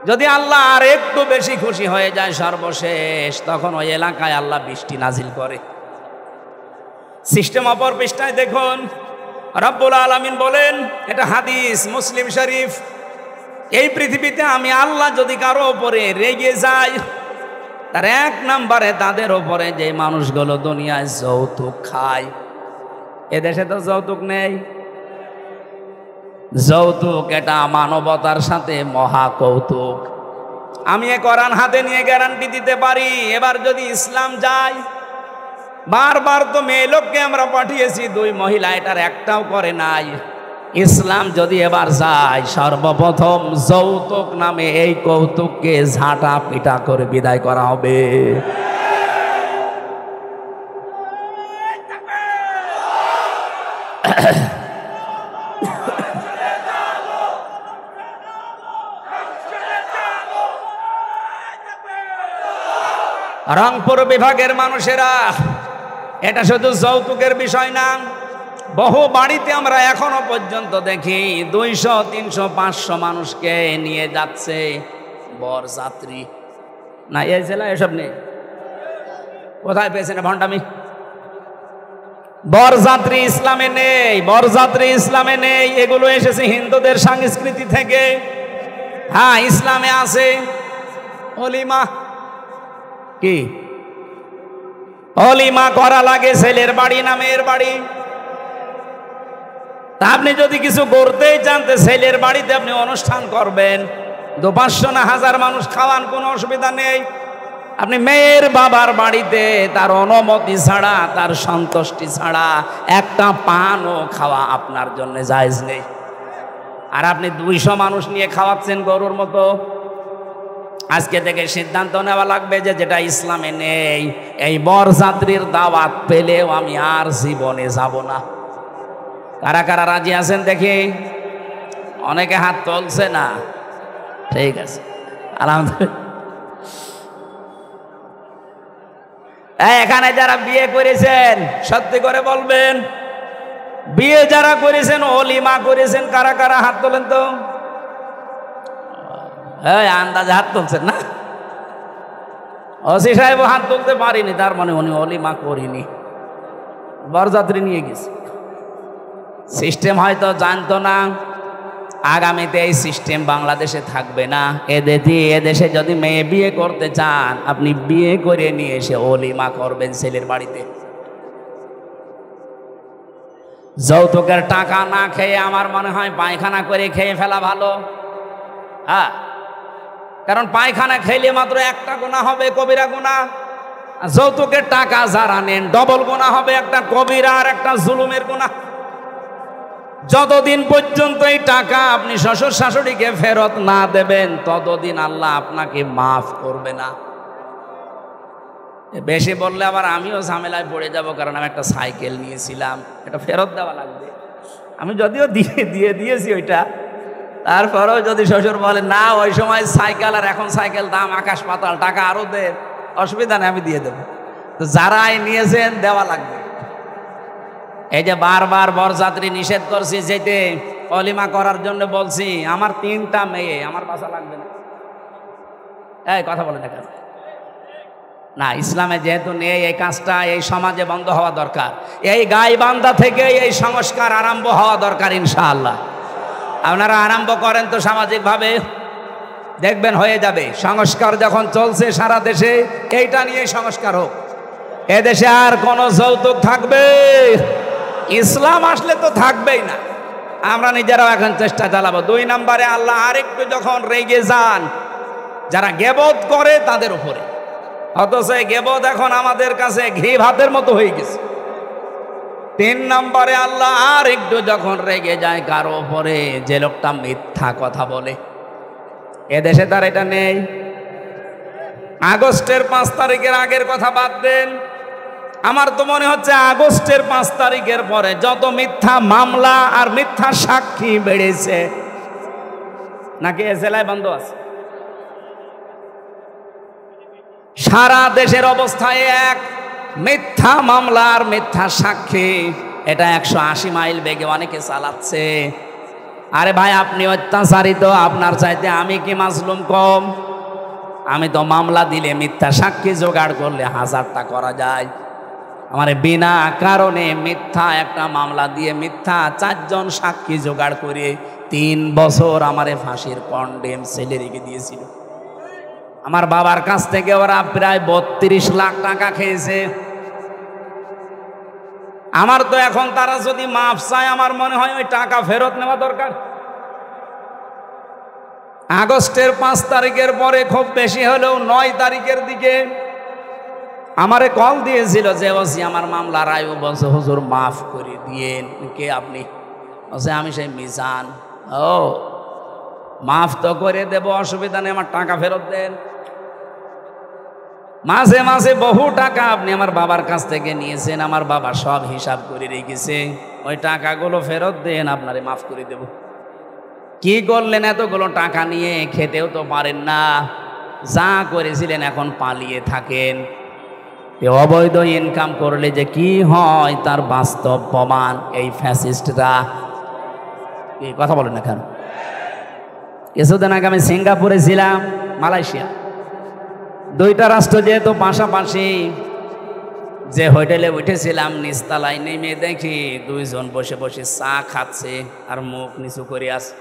যদি আল্লাহ আর একটু বেশি খুশি হয়ে যায়, সর্বশেষ তখন ওই এলাকায় আল্লাহ বৃষ্টি নাজিল করে। সিস্টেম অপর পৃষ্ঠায় দেখুন, রব্বুল আলামিন বলেন, এটা হাদিস মুসলিম শরীফ, এই পৃথিবীতে আমি আল্লাহ যদি কারো ওপরে রেগে যাই, তার 1 নম্বরে তাদের ওপরে যে মানুষগুলো দুনিয়ায় যৌতুক খায়। এদেশে তো যৌতুক নেই। যৌতুক এটা মানবতার সাথে মহা কৌতুক। আমি এ কোরআন হাতে নিয়ে গ্যারান্টি দিতে পারি, এবার যদি ইসলাম যায়, বারবার তো মেয়ে লোককে আমরা পাঠিয়েছি, 2 মহিলা এটার একটাও করে নাই। ইসলাম যদি এবার যায়, সর্বপ্রথম যৌতুক নামে এই কৌতুককে ঝাঁটা পিটা করে বিদায় করা হবে। রংপুর বিভাগের মানুষেরা, এটা শুধু যৌতুকের বিষয় না, বহু বাড়িতে আমরা এখনো পর্যন্ত দেখি 200, 300, 500 মানুষকে নিয়ে যাচ্ছে বরযাত্রী। না এই জেলায় এসব নেই, কোথায় পেয়েছেন ভণ্ডামি? বরযাত্রী ইসলামে নেই, বরযাত্রী ইসলামে নেই। এগুলো এসেছে হিন্দুদের সংস্কৃতি থেকে। হ্যাঁ, ইসলামে আছে অলিমা। কি অলিমা করা লাগে? ছেলের বাড়ি না মেয়ের বাড়ি? তা আপনি যদি কিছু করতেই চান, ছেলের বাড়িতে আপনি অনুষ্ঠান করবেন, 200-500 না 1000 মানুষ খাওয়ান, কোনো অসুবিধা নেই। আপনি মেয়ের বাবার বাড়িতে তার অনুমতি ছাড়া, তার সন্তুষ্টি ছাড়া একটা পানও খাওয়া আপনার জন্য জায়েজ নেই। আর আপনি 200 মানুষ নিয়ে খাওয়াচ্ছেন গরুর মতো। আজকে থেকে সিদ্ধান্ত নেওয়া লাগবে যে যেটা ইসলামে নেই, এই বরযাত্রীর দাওয়াত পেলেও আমি আর জীবনে যাব না। কারা কারা রাজি আছেন দেখি? অনেকে হাত তুলছে না। ঠিক আছে, আলহামদুলিল্লাহ। এখানে যারা বিয়ে করেছেন সত্যি করে বলবেন, বিয়ে যারা করেছেন, অলিমা করেছেন, কারা কারা হাত তোলেন তো? আন্দাজে হাত তুলছেন না? ওসি সাহেব হাত তুলতে পারিনি, তার মানে উনি অলিমা করিনি, বরযাত্রী নিয়ে গেছে। সিস্টেম হয়তো জানতো না। আগামীতে এই সিস্টেম বাংলাদেশে থাকবে না। এদেশে যদি মেয়ে বিয়ে করতে চান, আপনি বিয়ে করে নিয়ে এসে ওলিমা করবেন ছেলের বাড়িতে। যৌতুকের টাকা না খেয়ে আমার মনে হয় পায়খানা করে খেয়ে ফেলা ভালো। হ্যাঁ, কারণ পায়খানা খেলে মাত্র একটা গুনাহ হবে, কবিরা গুনাহ। যৌতুকের টাকা যারা নেন ডবল গুনাহ হবে, একটা কবিরা আর একটা জুলুমের গুনাহ। যতদিন পর্যন্ত এই টাকা আপনি শ্বশুর শাশুড়িকে ফেরত না দেবেন, ততদিন আল্লাহ আপনাকে মাফ করবে না। বেশি বললে আবার আমিও ঝামেলায় পড়ে যাব, কারণ আমি একটা সাইকেল নিয়েছিলাম, এটা ফেরত দেওয়া লাগবে। আমি যদিও দিয়ে দিয়েছি ওইটা, তারপরেও যদি শ্বশুর বলে না ওই সময় সাইকেল আর এখন সাইকেল দাম আকাশ পাতাল, টাকা আরো দেন, অসুবিধা নেই, আমি দিয়ে দেবো। তো যারাই নিয়েছেন দেওয়া লাগবে। এই যে বারবার বরযাত্রী নিষেধ করছি যেতে, অলিমা করার জন্য বলছি, আমার 3টা মেয়ে, আমার বাসা লাগবে না। এই কথা বলে না কেন? না, ইসলামে যেহেতু নেই এই কাজটা, এই সমাজে বন্ধ হওয়া দরকার। এই গাইবান্ধা থেকে এই সংস্কার আরম্ভ হওয়া দরকার ইনশাআল্লাহ। আপনারা আরম্ভ করেন তো সামাজিকভাবে, দেখবেন হয়ে যাবে। সংস্কার যখন চলছে সারা দেশে, এইটা নিয়ে সংস্কার হোক। এদেশে আর কোনো যৌতুক থাকবে? ইসলাম আসলে তো থাকবেই না। আমরা নিজেরাও এখন চেষ্টা চালাবো। 2 নম্বরে আল্লাহ আরেকটু যখন রেগে যান যারা গেবত করে তাদের উপরে, অথচ গেবত এখন আমাদের কাছে ঘি ভাতের মতো হয়ে গেছে। 3 নম্বরে আল্লাহ আর একটু যখন রেগে যায় কারো উপরে, যে লোকটা মিথ্যা কথা বলে। এদেশে তার এটা নেই। আগস্টের 5 তারিখের আগের কথা বাদ দেন, আমার তো মনে হচ্ছে আগস্টের 5 তারিখের পরে যত মিথ্যা মামলা আর মিথ্যা সাক্ষী বেড়েছে, নাকি এ জেলায় বন্ধ আছে? সারা দেশের অবস্থায় এক, মিথ্যা মামলা আর মিথ্যা সাক্ষী, এটা 180 মাইল বেগে অনেকে চালাচ্ছে। আরে ভাই, আপনি অত্যাচারিত, আপনার চাইতে আমি কি মাজলুম কম? আমি তো মামলা দিলে, মিথ্যা সাক্ষী জোগাড় করলে 1000টা করা যায়। আমার বিনা কারণে মিথ্যা একটা মামলা দিয়ে মিথ্যা 4 জন সাক্ষী জোগাড় করে 3 বছর আমারে ফাঁসির কন্ডেম ছেলে রেখে দিয়েছিল। আমার বাবার কাছ থেকে ওরা প্রায় 32 লাখ টাকা খেয়েছে। আমার তো এখন তারা যদি মাফ চায়, আমার মনে হয় ওই টাকা ফেরত নেওয়া দরকার। আগস্টের 5 তারিখের পরে খুব বেশি হলেও 9 তারিখের দিকে আমারে কল দিয়েছিল যে ওসি আমার মামলা রায়, বলছে হুজুর মাফ করে দিয়েন। কে আপনি? বলছে আমি সেই মিজান। ও, মাফ তো করে দেব, অসুবিধা নেই, আমার টাকা ফেরত দেন। মাঝে মাঝে বহু টাকা আপনি আমার বাবার কাছ থেকে নিয়েছেন, আমার বাবা সব হিসাব করে রেখেছে, ওই টাকাগুলো ফেরত দেন, আপনারে মাফ করে দেব। কি করলেন এতগুলো টাকা নিয়ে? খেতেও তো পারেন না, যা করেছিলেন এখন পালিয়ে থাকেন। অবৈধ ইনকাম করলে যে কি হয় তার বাস্তব প্রমাণ এই ফ্যাসিস্টরা। এই কথা বলেন না কেন? কিছুদিন আগে আমি সিঙ্গাপুরে ছিলাম, মালয়েশিয়া, 2টা রাষ্ট্র যেহেতু পাশাপাশি, যে হোটেলে উঠেছিলাম নিচতলায় নেমে দেখি 2 জন বসে বসে চা খাচ্ছে আর মুখ নিচু করে আছে।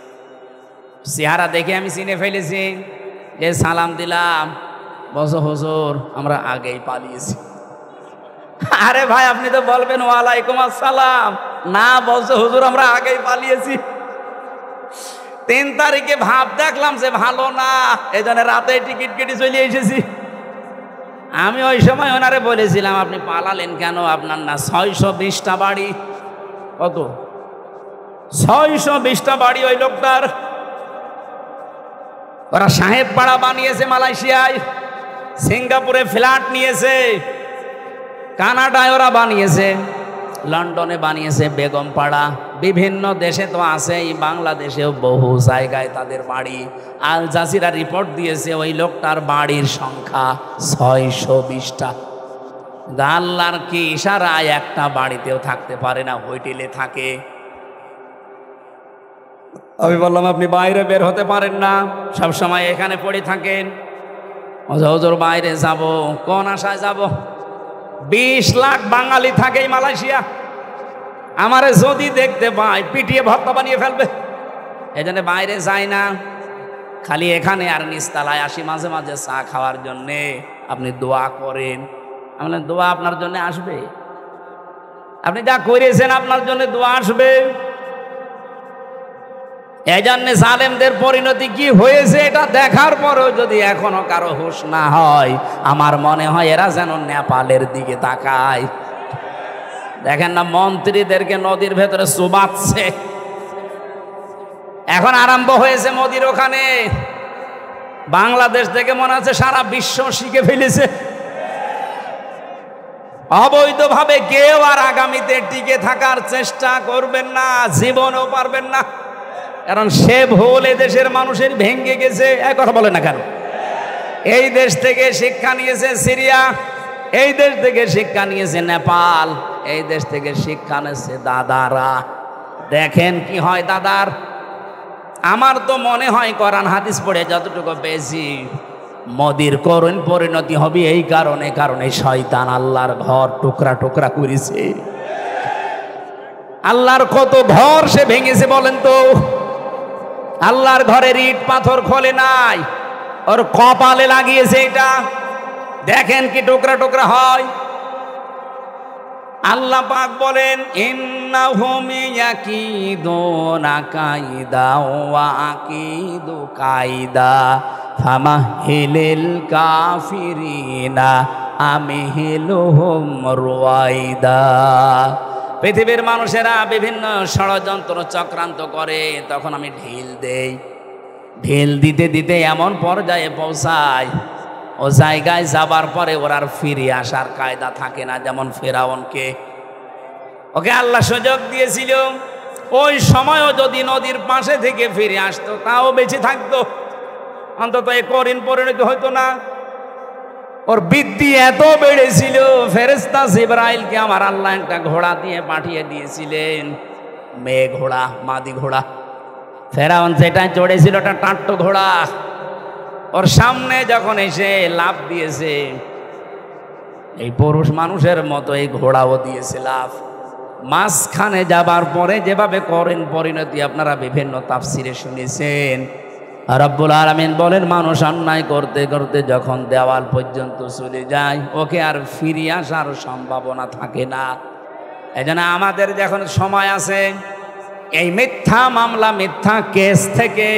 চেহারা দেখে আমি চিনে ফেলেছি, যে সালাম দিলাম, বলছো হুজুর আমরা আগেই পালিয়েছি। আরে ভাই, আপনি তো বলবেন ওয়ালাইকুম আসসালাম, না, বলছো হুজুর আমরা আগেই পালিয়েছি। 3 তারিখে ভাব দেখলাম যে ভালো না, এই জন্য রাতে টিকিট কেটে চলে এসেছি। আমি ওই সময় ওনারে বলেছিলাম আপনি পালালেন কেন? আপনার না 620টা বাড়ি? কত? 620টা বাড়ি ওই লোকটার। ওরা সাহেব পাড়া বানিয়েছে মালয়েশিয়ায়, সিঙ্গাপুরে ফ্ল্যাট নিয়েছে, কানাডায় ওরা বানিয়েছে, লন্ডনে বানিয়েছে বেগম পাড়া, বিভিন্ন দেশে তো আছেই, বাংলাদেশেও বহু জায়গায় তাদের বাড়ি। আল জাজিরা রিপোর্ট দিয়েছে ওই লোকটার বাড়ির সংখ্যা 620টা। আল্লাহর কি ইশারায় একটা বাড়িতেও থাকতে পারে না, হোটেলে থাকে। আমি বললাম আপনি বাইরে বের হতে পারেন না, সব সময় এখানে পড়ে থাকেন। হুজুর বাইরে যাব, কোন আশায় যাব? 20 লাখ বাঙালি থাকে এই মালয়েশিয়া। আমারে যদি দেখতে পায় পিটিয়ে ভর্তা বানিয়ে ফেলবে। এই জন্য বাইরে যাই না, খালি এখানে আর নিচতলায় আসি মাঝে মাঝে চা খাওয়ার জন্যে। আপনি দোয়া করেন। আমি বললাম, দোয়া আপনার জন্য আসবে? আপনি যা করেছেন আপনার জন্য দোয়া আসবে। এই জন্য জালেমদের পরিণতি কি হয়েছে এটা দেখার পরেও যদি এখনো কারো হুঁশ না হয়, আমার মনে হয় এরা যেন নেপালের দিকে তাকায়। দেখেন না, মন্ত্রীদেরকে নদীর ভেতরে চুবাচ্ছে। এখন আরম্ভ হয়েছে মোদির ওখানে। বাংলাদেশ থেকে মনে হচ্ছে সারা বিশ্ব শিখে ফেলেছে। অবৈধভাবে কেউ আর আগামীতে টিকে থাকার চেষ্টা করবেন না, জীবনেও পারবেন না। কারণ সে ভুল এ দেশের মানুষের ভেঙে গেছে। এক কথা বলে না কেন? এই দেশ থেকে শিক্ষা নিয়েছে সিরিয়া, এই দেশ থেকে শিক্ষা নিয়েছে নেপাল, এই দেশ থেকে শিক্ষা নিয়েছে দাদারা। দেখেন কি হয় দাদার। আমার তো মনে হয় কোরআন হাদিস পড়ে যতটুকু পেয়েছি, মোদির করুণ পরিণতি হবে এই কারণে শয়তান আল্লাহর ঘর টুকরা টুকরা করেছে। আল্লাহর কত ঘর সে ভেঙেছে বলেন তো? আল্লাহর ঘরের ইট পাথর খোলে নাই, ওর কপালে লাগিয়েছে এটা। দেখেন কি টুকরা টুকরা হয়। আল্লাহ পাক বলেন, ইন্নাহুম ইয়াকিদুনা কায়দা ওয়া আকিদু কায়দা ফামাহিলিল কাফিরিনা আমহিলুহুম রুয়াইদা। পৃথিবীর মানুষেরা বিভিন্ন ষড়যন্ত্র চক্রান্ত করে, তখন আমি ঢিল দেই। ঢিল দিতে দিতে এমন পর্যায়ে পৌঁছায়, ও জায়গায় যাবার পরে ওর আর ফিরে আসার কায়দা থাকে না। যেমন ফেরাউনকে, ওকে আল্লাহ সুযোগ দিয়েছিল, ওই সময়ও যদি নদীর পাশে থেকে ফিরে আসতো তাও বেঁচে থাকতো, অন্তত এ করিন পরিণতি হইতো না। ওর বৃদ্ধি এত বেড়েছিল, ফেরেশতা জিবরাইলকে আমার আল্লাহ একটা ঘোড়া দিয়ে পাঠিয়ে দিয়েছিলেন, মেয়ে ঘোড়া, মাদি ঘোড়া। ফেরাউন যেটাই চড়েছিল ওটা টাট্টো ঘোড়া। ওর সামনে যখন এসে লাফ দিয়েছে, এই পুরুষ মানুষের মতো এই ঘোড়াও দিয়েছে লাফ। মাঝখানে যাবার পরে যেভাবে করেন পরিণতি আপনারা বিভিন্ন তাফসিরে শুনেছেন। রব্বুল আলামিন বলেন, মানুষ অন্যায় করতে করতে যখন দেওয়াল পর্যন্ত চলে যায়, ওকে আর ফিরে আসার সম্ভাবনা থাকে না। এজন্য আমাদের যখন সময় আছে, এই মিথ্যা মামলা, মিথ্যা কেস থেকে,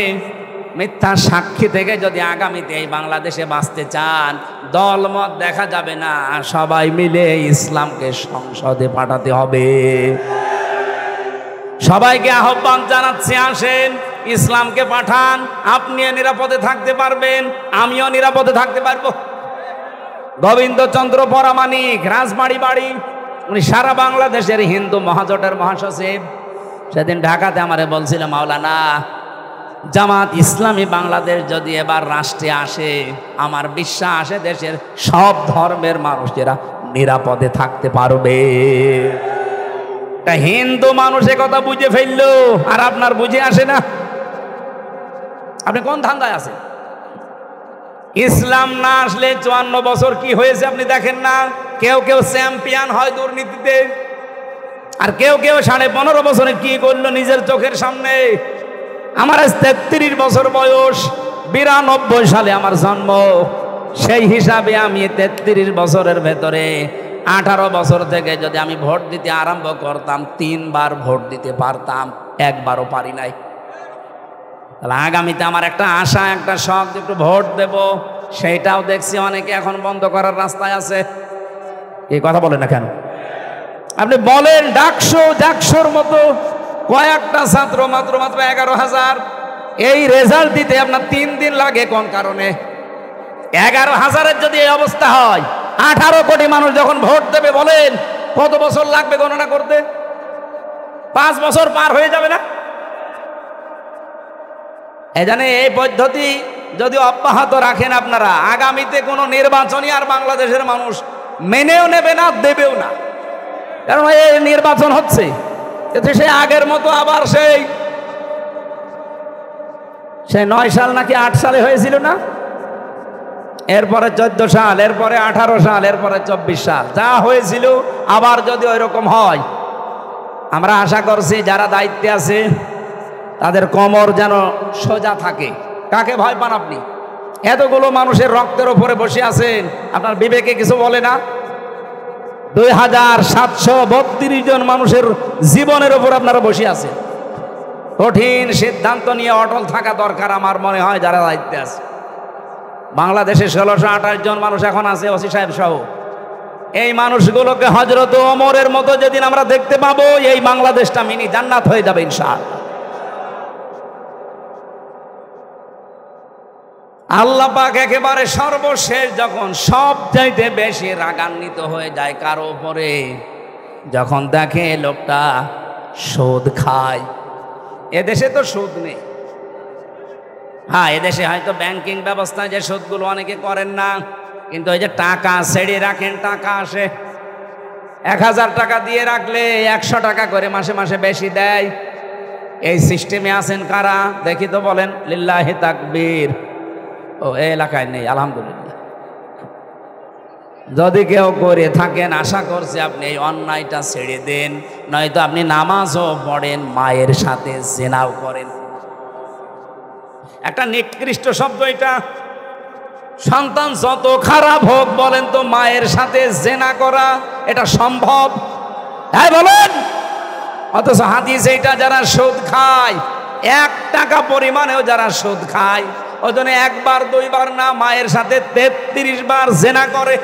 মিথ্যা সাক্ষী থেকে যদি আগামীতে এই বাংলাদেশে বাঁচতে চান, দলমত দেখা যাবে না, সবাই মিলে ইসলামকে সংসদে পাঠাতে হবে। সবাইকে আহ্বান জানাচ্ছি, আসেন ইসলামকে পাঠান। আপনিও নিরাপদে থাকতে পারবেন, আমিও নিরাপদে থাকতে পারবো। গোবিন্দচন্দ্র পরামানিক, রাজবাড়ি বাড়ি, উনি সারা বাংলাদেশের হিন্দু মহাজোটের মহাসচিব। সেদিন ঢাকাতে আমারে বলছিল, মাওলানা, জামাত ইসলামী বাংলাদেশ যদি এবার রাষ্ট্রে আসে, আমার বিশ্বাস দেশের সব ধর্মের মানুষেরা নিরাপদে থাকতে পারবে। হিন্দু মানুষ কথা বুঝে ফেললো, আর আপনার বুঝে আসে না। আপনি কোন ধান্দায় আছেন? ইসলাম না আসলে 54 বছর কি হয়েছে আপনি দেখেন না? কেউ কেউ চ্যাম্পিয়ন হয় দুর্নীতিতে, আর কেউ কেউ 15.5 বছরে কি করলো নিজের চোখের সামনে। আমার আজ 33 বছর বয়স, 92 সালে আমার জন্ম। সেই হিসাবে আমি 33 বছরের ভেতরে 18 বছর থেকে যদি আমি ভোট দিতে আরম্ভ করতাম, 3 বার ভোট দিতে পারতাম, একবারও পারি নাই। তাহলে আগামীতে আমার একটা আশা, একটা শখ, একটু ভোট দেব, সেইটাও দেখছি অনেকে এখন বন্ধ করার রাস্তায় আছে। এই কথা বলেন না কেন? আপনি বলেন, ডাকসোর মতো কয়েকটা ছাত্র, মাত্র 11,000, এই রেজাল্ট দিতে আপনার 3 দিন লাগে। কোন কারণে? 11,000-এর যদি এই অবস্থা হয়, 18 কোটি মানুষ যখন ভোট দেবে, বলেন কত বছর লাগবে গণনা করতে? 5 বছর পার হয়ে যাবে না? এজন্য এই পদ্ধতি যদি অব্যাহত রাখেন আপনারা, আগামীতে কোনো নির্বাচনই আর বাংলাদেশের মানুষ মেনেও নেবে না, দেবেও না। কারণ এই নির্বাচন হচ্ছে, সে আগের মতো আবার সেই 9 সাল নাকি 8 সালে হয়েছিল না, এরপরে 14 সাল, এরপরে 18 সাল, এরপরে 24 সাল, যা হয়েছিল আবার যদি ওই রকম হয়, আমরা আশা করছি যারা দায়িত্বে আছে তাদের কোমর যেন সোজা থাকে। কাকে ভয় পান আপনি? এতগুলো মানুষের রক্তের ওপরে বসে আছেন, আপনার বিবেকে কিছু বলে না? 2732 জন মানুষের জীবনের ওপর আপনারা বসে আছেন। কঠিন সিদ্ধান্ত নিয়ে অটল থাকা দরকার আমার মনে হয় যারা দায়িত্বে আছে। বাংলাদেশে 1628 জন মানুষ এখন আছে, ওসি সাহেব সহ। এই মানুষগুলোকে হযরত ওমরের মতো যেদিন আমরা দেখতে পাবো, এই বাংলাদেশটা মিনি জান্নাত হয়ে যাবে ইনশাআল্লাহ। আল্লাহ পাক একেবারে সর্বশেষ যখন সবচাইতে বেশি রাগান্বিত হয়ে যায় কারো উপরে, যখন দেখে লোকটা সুদ খায়। এদেশে তো সুদ নেই। হ্যাঁ, এদেশে হয়তো ব্যাংকিং ব্যবস্থায় যে সুদগুলো অনেকে করেন না, কিন্তু ওই যে টাকা ছেড়ে রাখেন, টাকা আসে, 1000 টাকা দিয়ে রাখলে 100 টাকা করে মাসে মাসে বেশি দেয়। এই সিস্টেমে আছেন কারা দেখি তো, বলেন লিল্লাহি তাকবীর। ও, এই এলাকায় নেই আলহামদুলিল্লাহ। যদি কেউ করে থাকেন, আশা করছি আপনি এই অন্যায়টা ছেড়ে দেন, নয়তো আপনি নামাজও পড়েন, মায়ের সাথে জিনাও করেন। একটা নিকৃষ্ট শব্দ এটা। সন্তান যত খারাপ হোক, বলেন তো মায়ের সাথে জিনা করা এটা সম্ভব? হ্যাঁ বলেন। অথচ হাদিসে এটা যারা সুদ খায়, 1 টাকা পরিমাণেও যারা সুদ খায়, ওই জন্য 1 বার 2 বার না, মায়ের সাথে 33 বার জিনা করে।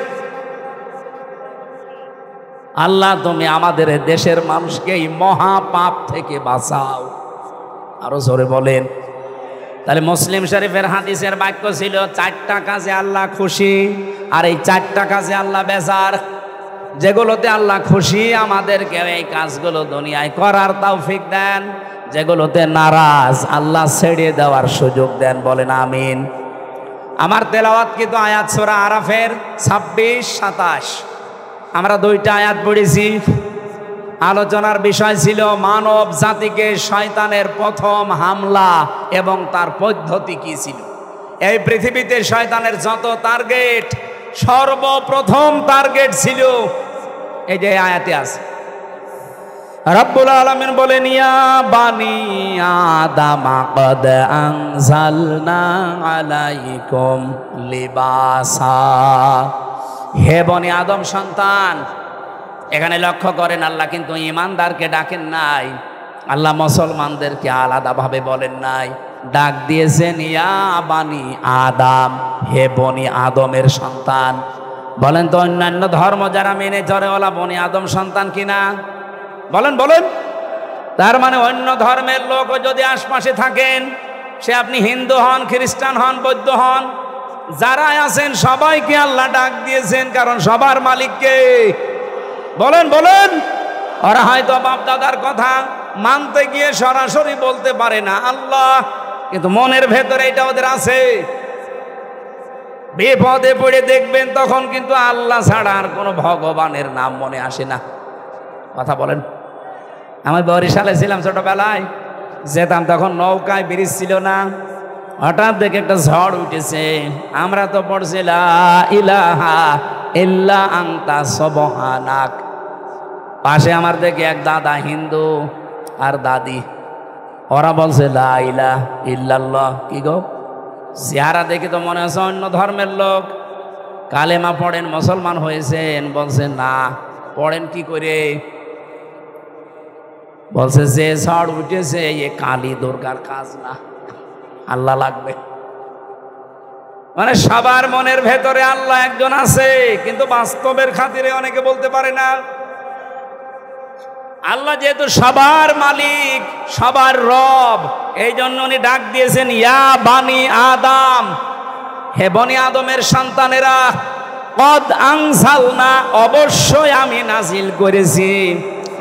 আল্লাহ তুমি আমাদের দেশের মানুষকে এই মহা পাপ থেকে বাঁচাও। আরো জোরে বলেন। তাহলে মুসলিম শরীফের হাদিসের বাক্য ছিল 4টা কাজে আল্লাহ খুশি, আর এই 4টা কাজে আল্লাহ বেজার। যেগুলোতে আল্লাহ খুশি আমাদেরকে এই কাজগুলো দুনিয়ায় করার তৌফিক দেন, যেগুলোতে নারাজ আল্লাহ ছেড়ে দেওয়ার সুযোগ দেন। বলেন আমিন। আমার তেলাওয়াত কিন্তু আয়াত সূরা আরাফের 26-27, আমরা 2টা আয়াত পড়েছি। আলোচনার বিষয় ছিল মানব জাতিকে শয়তানের প্রথম হামলা এবং তার পদ্ধতি কি ছিল। এই পৃথিবীতে শয়তানের যত টার্গেট, সর্বপ্রথম টার্গেট ছিল এই যে আয়াতে আছে। রব্বুল আলামিন বলেন, ইয়া বানি আদম ক্বাদ আনজালনা আলাইকুম লিবাসা। হে বনি আদম সন্তান। এখানে লক্ষ্য করেন, আল্লাহ কিন্তু ঈমানদারকে ডাকেন নাই, আল্লাহ মুসলমানদেরকে আলাদাভাবে বলেন নাই, ডাক দিয়েছেন ইয়া বানি আদম, হে বনি আদমের সন্তান। বলেন তো অন্যান্য ধর্ম যারা মেনে চলে, ওলা বনি আদম সন্তান কিনা? বলেন বলেন। তার মানে অন্য ধর্মের লোক যদি আশপাশে থাকেন, সে আপনি হিন্দু হন, খ্রিস্টান হন, বৌদ্ধ হন, যারা আছেন সবাইকে আল্লাহ ডাক দিয়েছেন, কারণ সবার মালিককে। বলেন বলেন। ওরা হয়তো বাপ দাদার কথা মানতে গিয়ে সরাসরি বলতে পারে না আল্লাহ, কিন্তু মনের ভেতরে এটা ওদের আছে। বিপদে পড়ে দেখবেন তখন কিন্তু আল্লাহ ছাড়া আর কোনো ভগবানের নাম মনে আসে না। কথা বলেন। আমি বরিশালে ছিলাম ছোটবেলায়, যেতাম তখন নৌকায় ব্রিজ ছিল না। হঠাৎ দেখে একটা ঝড় উঠেছে, আমরা তো পড়ছি লা ইলাহা ইল্লা আনতা সুবহানাক। পাশে আমার দেখে এক দাদা হিন্দু আর দাদি, ওরা বলছে লা ইলাহা ইল্লাল্লাহ। কি গো, চেহারা দেখে তো মনে হচ্ছে অন্য ধর্মের লোক। কালেমা পড়েন, মুসলমান হয়েছেন? বলছে না। পড়েন কি করে? বলছে যে ঝড় উঠেছে এ কালী দুর্গার কাজ না, আল্লাহ লাগবে। মানে সবার মনের ভেতরে আল্লাহ একজন আছে, কিন্তু বাস্তবের খাতিরে অনেকে বলতে পারে না। আল্লাহ যেহেতু সবার মালিক, সবার রব, এই জন্য উনি ডাক দিয়েছেন ইয়া বানি আদম, হে বনি আদমের সন্তানেরা, কদ আনজালনা, অবশ্যই আমি নাজিল করেছি,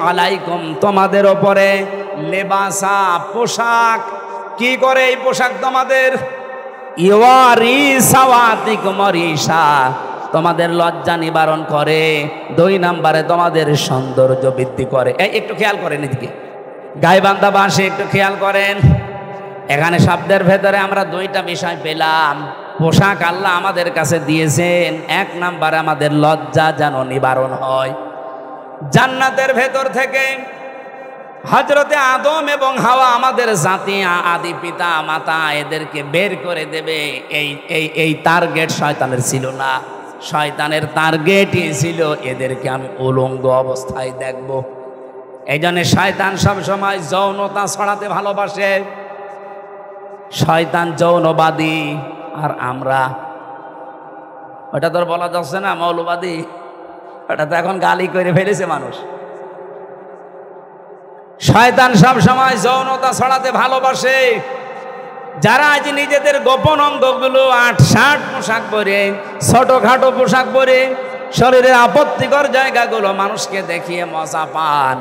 আলাইকুম, তোমাদের ওপরে, লেবাসা, পোশাক। কি করে এই পোশাক তোমাদের? ইওয়ারি সাওয়াতিকুম রিসা, তোমাদের লজ্জা নিবারণ করে। 2 নম্বরে তোমাদের সৌন্দর্য বৃদ্ধি করে। এই একটু খেয়াল করেন, এদিকে গাইবান্ধা বাসে একটু খেয়াল করেন। এখানে শব্দের ভেতরে আমরা 2টা বিষয় পেলাম। পোশাক আল্লাহ আমাদের কাছে দিয়েছেন, 1 নম্বরে আমাদের লজ্জা যেন নিবারণ হয়। জান্নাতের ভেতর থেকে হযরতে আদম এবং হাওয়া আমাদের জাতি আদি পিতা মাতা এদেরকে বের করে দেবে, এই টার্গেট শয়তানের ছিল না। শয়তানের টার্গেটই ছিল এদেরকে আমি উলঙ্গ অবস্থায় দেখব। এই জন্য শয়তান সবসময় যৌনতা ছড়াতে ভালোবাসে। শয়তান যৌনবাদী, আর আমরা ওটা তো বলা যাচ্ছে না মৌলবাদী, ওটা তো এখন গালি করে ফেলেছে মানুষ। শয়তান সব সময় যৌনতা ছড়াতে ভালোবাসে। যারা আজ নিজেদের গোপন অঙ্গগুলো ৮-৬০ পোশাক পরে, ছোটখাটো পোশাক পরে, শরীরের আপত্তিকর জায়গাগুলো মানুষকে দেখিয়ে মজা পান,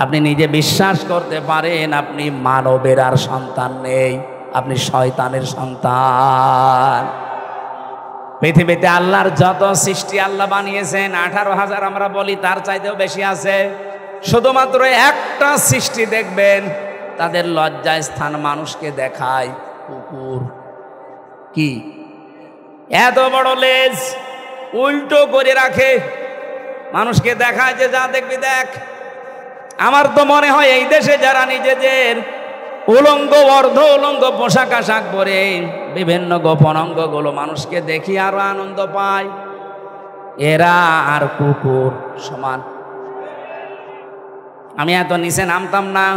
আপনি নিজে বিশ্বাস করতে পারেন আপনি মানবের আর সন্তান নেই, আপনি শয়তানের সন্তান। পৃথিবীতে আল্লাহর যত সৃষ্টি আল্লাহ বানিয়েছেন 18,000 আমরা বলি, তার চাইতেও বেশি আছে। শুধুমাত্র একটা সৃষ্টি দেখবেন তাদের লজ্জায় স্থান মানুষকে দেখায় কুকুর। কি এত বড় লেজ উল্টো করে রাখে, মানুষকে দেখায় যে যা দেখবি দেখ। আমার তো মনে হয় এই দেশে যারা নিজেদের উলঙ্গ অর্ধ উলঙ্গ পোশাক আশাক পরে বিভিন্ন গোপন অঙ্গগুলো মানুষকে দেখি আরো আনন্দ পায়, এরা আর কুকুর সমান। আমি এত নিচে নামতাম না।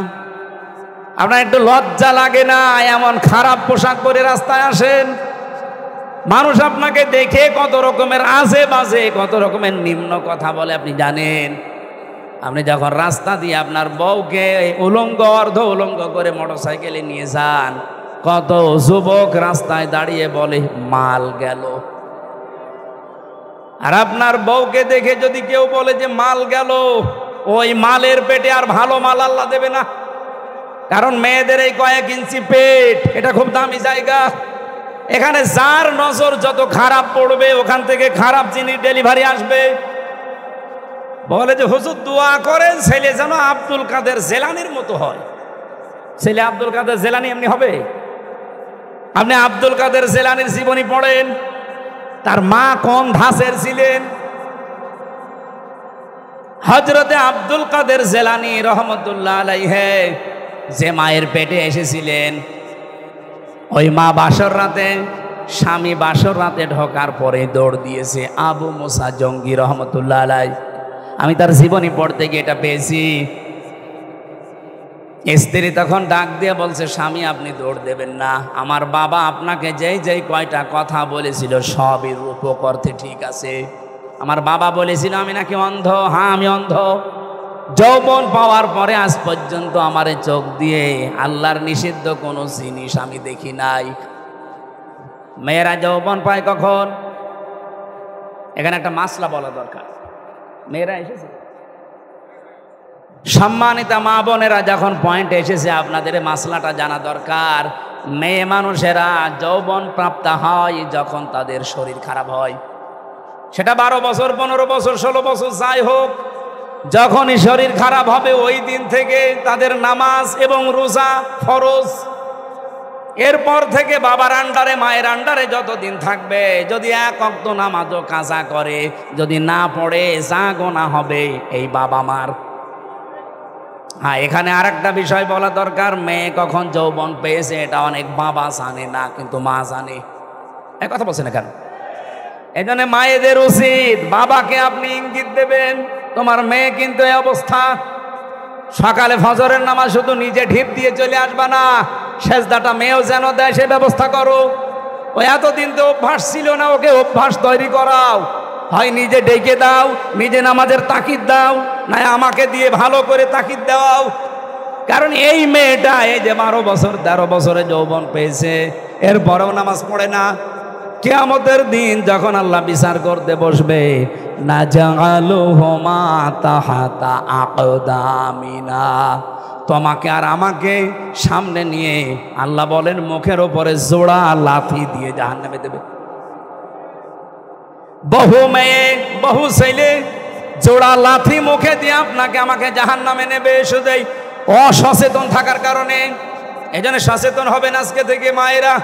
আপনার একটু লজ্জা লাগে না এমন খারাপ পোশাক পরে রাস্তায় আসেন? মানুষ আপনাকে দেখে কত রকমের আজে বাজে, কত রকমের নিম্ন কথা বলে আপনি জানেন? আপনি যখন রাস্তা দিয়ে আপনার বউকে উলঙ্গ অর্ধ উলঙ্গ করে মোটরসাইকেলে নিয়ে যান, কত যুবক রাস্তায় দাঁড়িয়ে বলে মাল গেল। আর আপনার বউকে দেখে যদি কেউ বলে যে মাল গেল, ওই মালের পেটে আর ভালো মাল আল্লাহ দেবে না। কারণ মেয়েদের এই কয়েক ইঞ্চি পেট, এটা খুব দামি জায়গা। এখানে যার নজর যত খারাপ পড়বে ওখান থেকে খারাপ জিনিস ডেলিভারি আসবে। বলে যে হুজুর দোয়া করেন ছেলে যেন আব্দুল কাদের জেলানির মতো হয়। ছেলে আব্দুল কাদের জেলানি এমনি হবে? আপনি আব্দুল কাদের জেলানির জীবনী পড়েন, তার মা কোন ধাঁচের ছিলেন। হযরতে আব্দুল কাদের জেলানি রহমতুল্লাহ আলাইহি যে মায়ের পেটে এসেছিলেন, ওই মা বাসর রাতে, স্বামী বাসর রাতে ঢোকার পরে দৌড় দিয়েছে আবু মুসা জঙ্গি রহমতুল্লাহ আলাইহি। আমি তার জীবনী পড়তে গিয়ে এটা পেয়েছি। স্ত্রী তখন ডাক দিয়ে বলছে, স্বামী আপনি দৌড় দেবেন না, আমার বাবা আপনাকে যেই যেই কয়টা কথা বলেছিল সবই রূপক অর্থে ঠিক আছে। আমার বাবা বলেছিল আমি নাকি অন্ধ। হ্যাঁ আমি অন্ধ। যৌবন পাওয়ার পরে আজ পর্যন্ত আমার চোখ দিয়ে আল্লাহর নিষিদ্ধ কোনো জিনিস আমি দেখি নাই। মেয়েরা যৌবন পায় কখন? এখানে একটা মাসলা বলা দরকার। মেয়েরা এসেছে, সম্মানিতা মা বোনেরা, যখন পয়েন্ট এসেছে আপনাদের মাসলাটা জানা দরকার। মেয়ে মানুষেরা যৌবন প্রাপ্ত হয় যখন তাদের শরীর খারাপ হয়। সেটা 12 বছর, 15 বছর, 16 বছর যাই হোক, যখনই শরীর খারাপ হবে ওই দিন থেকে তাদের নামাজ এবং রোজা ফরজ। এরপর থেকে বাবার আন্ডারে মায়ের আন্ডারে যতদিন থাকবে, যদি এক ওয়াক্ত নামাজও কাজা করে, যদি না পড়ে যা গোনা হবে এই বাবা মার। হ্যাঁ, এখানে আরেকটা বিষয় বলা দরকার। মেয়ে কখন যৌবন পেয়েছে এটা অনেক বাবা জানে না, কিন্তু মা জানে। এক কথা বলছে না কেন? এই জন্য মায়েদের উচিত বাবাকে আপনি ইঙ্গিত দেবেন, তোমার মেয়ে কিন্তু এই অবস্থা। সকালে ফজরের নামাজ শুধু নিজে ঢিপ দিয়ে চলে আসবা না, সেজদাটা মেয়েও যেন দেয় সে ব্যবস্থা করো। ও এতদিন তো অভ্যাস ছিল না, ওকে অভ্যাস তৈরি করাও। হয় নিজে ডেকে দাও, নিজে নামাজের তাকিদ দাও, না আমাকে দিয়ে ভালো করে তাকিদ দাও। কারণ এই মেয়েটা এই যে 12 বছর 13 বছরে যৌবন পেয়েছে, এরপরেও নামাজ পড়ে না। কিয়ামতের দিন যখন আল্লাহ বিচার করতে বসবে, না জাআলুহুমা তাহাতা আকদামিনা, তোমাকে আর আমাকে সামনে নিয়ে আল্লাহ বলেন মুখের ওপরে জোড়া লাথি দিয়ে জাহান্নামে দেবে। বহু মেয়ে বহু ছেলে জোড়া লাথি মুখে দিয়ে আপনাকে আমাকে জাহান্নামে নেবে, শুধু অসচেতন থাকার কারণে। এই জন্য সচেতন হবেন আজকে থেকে মায়েরা।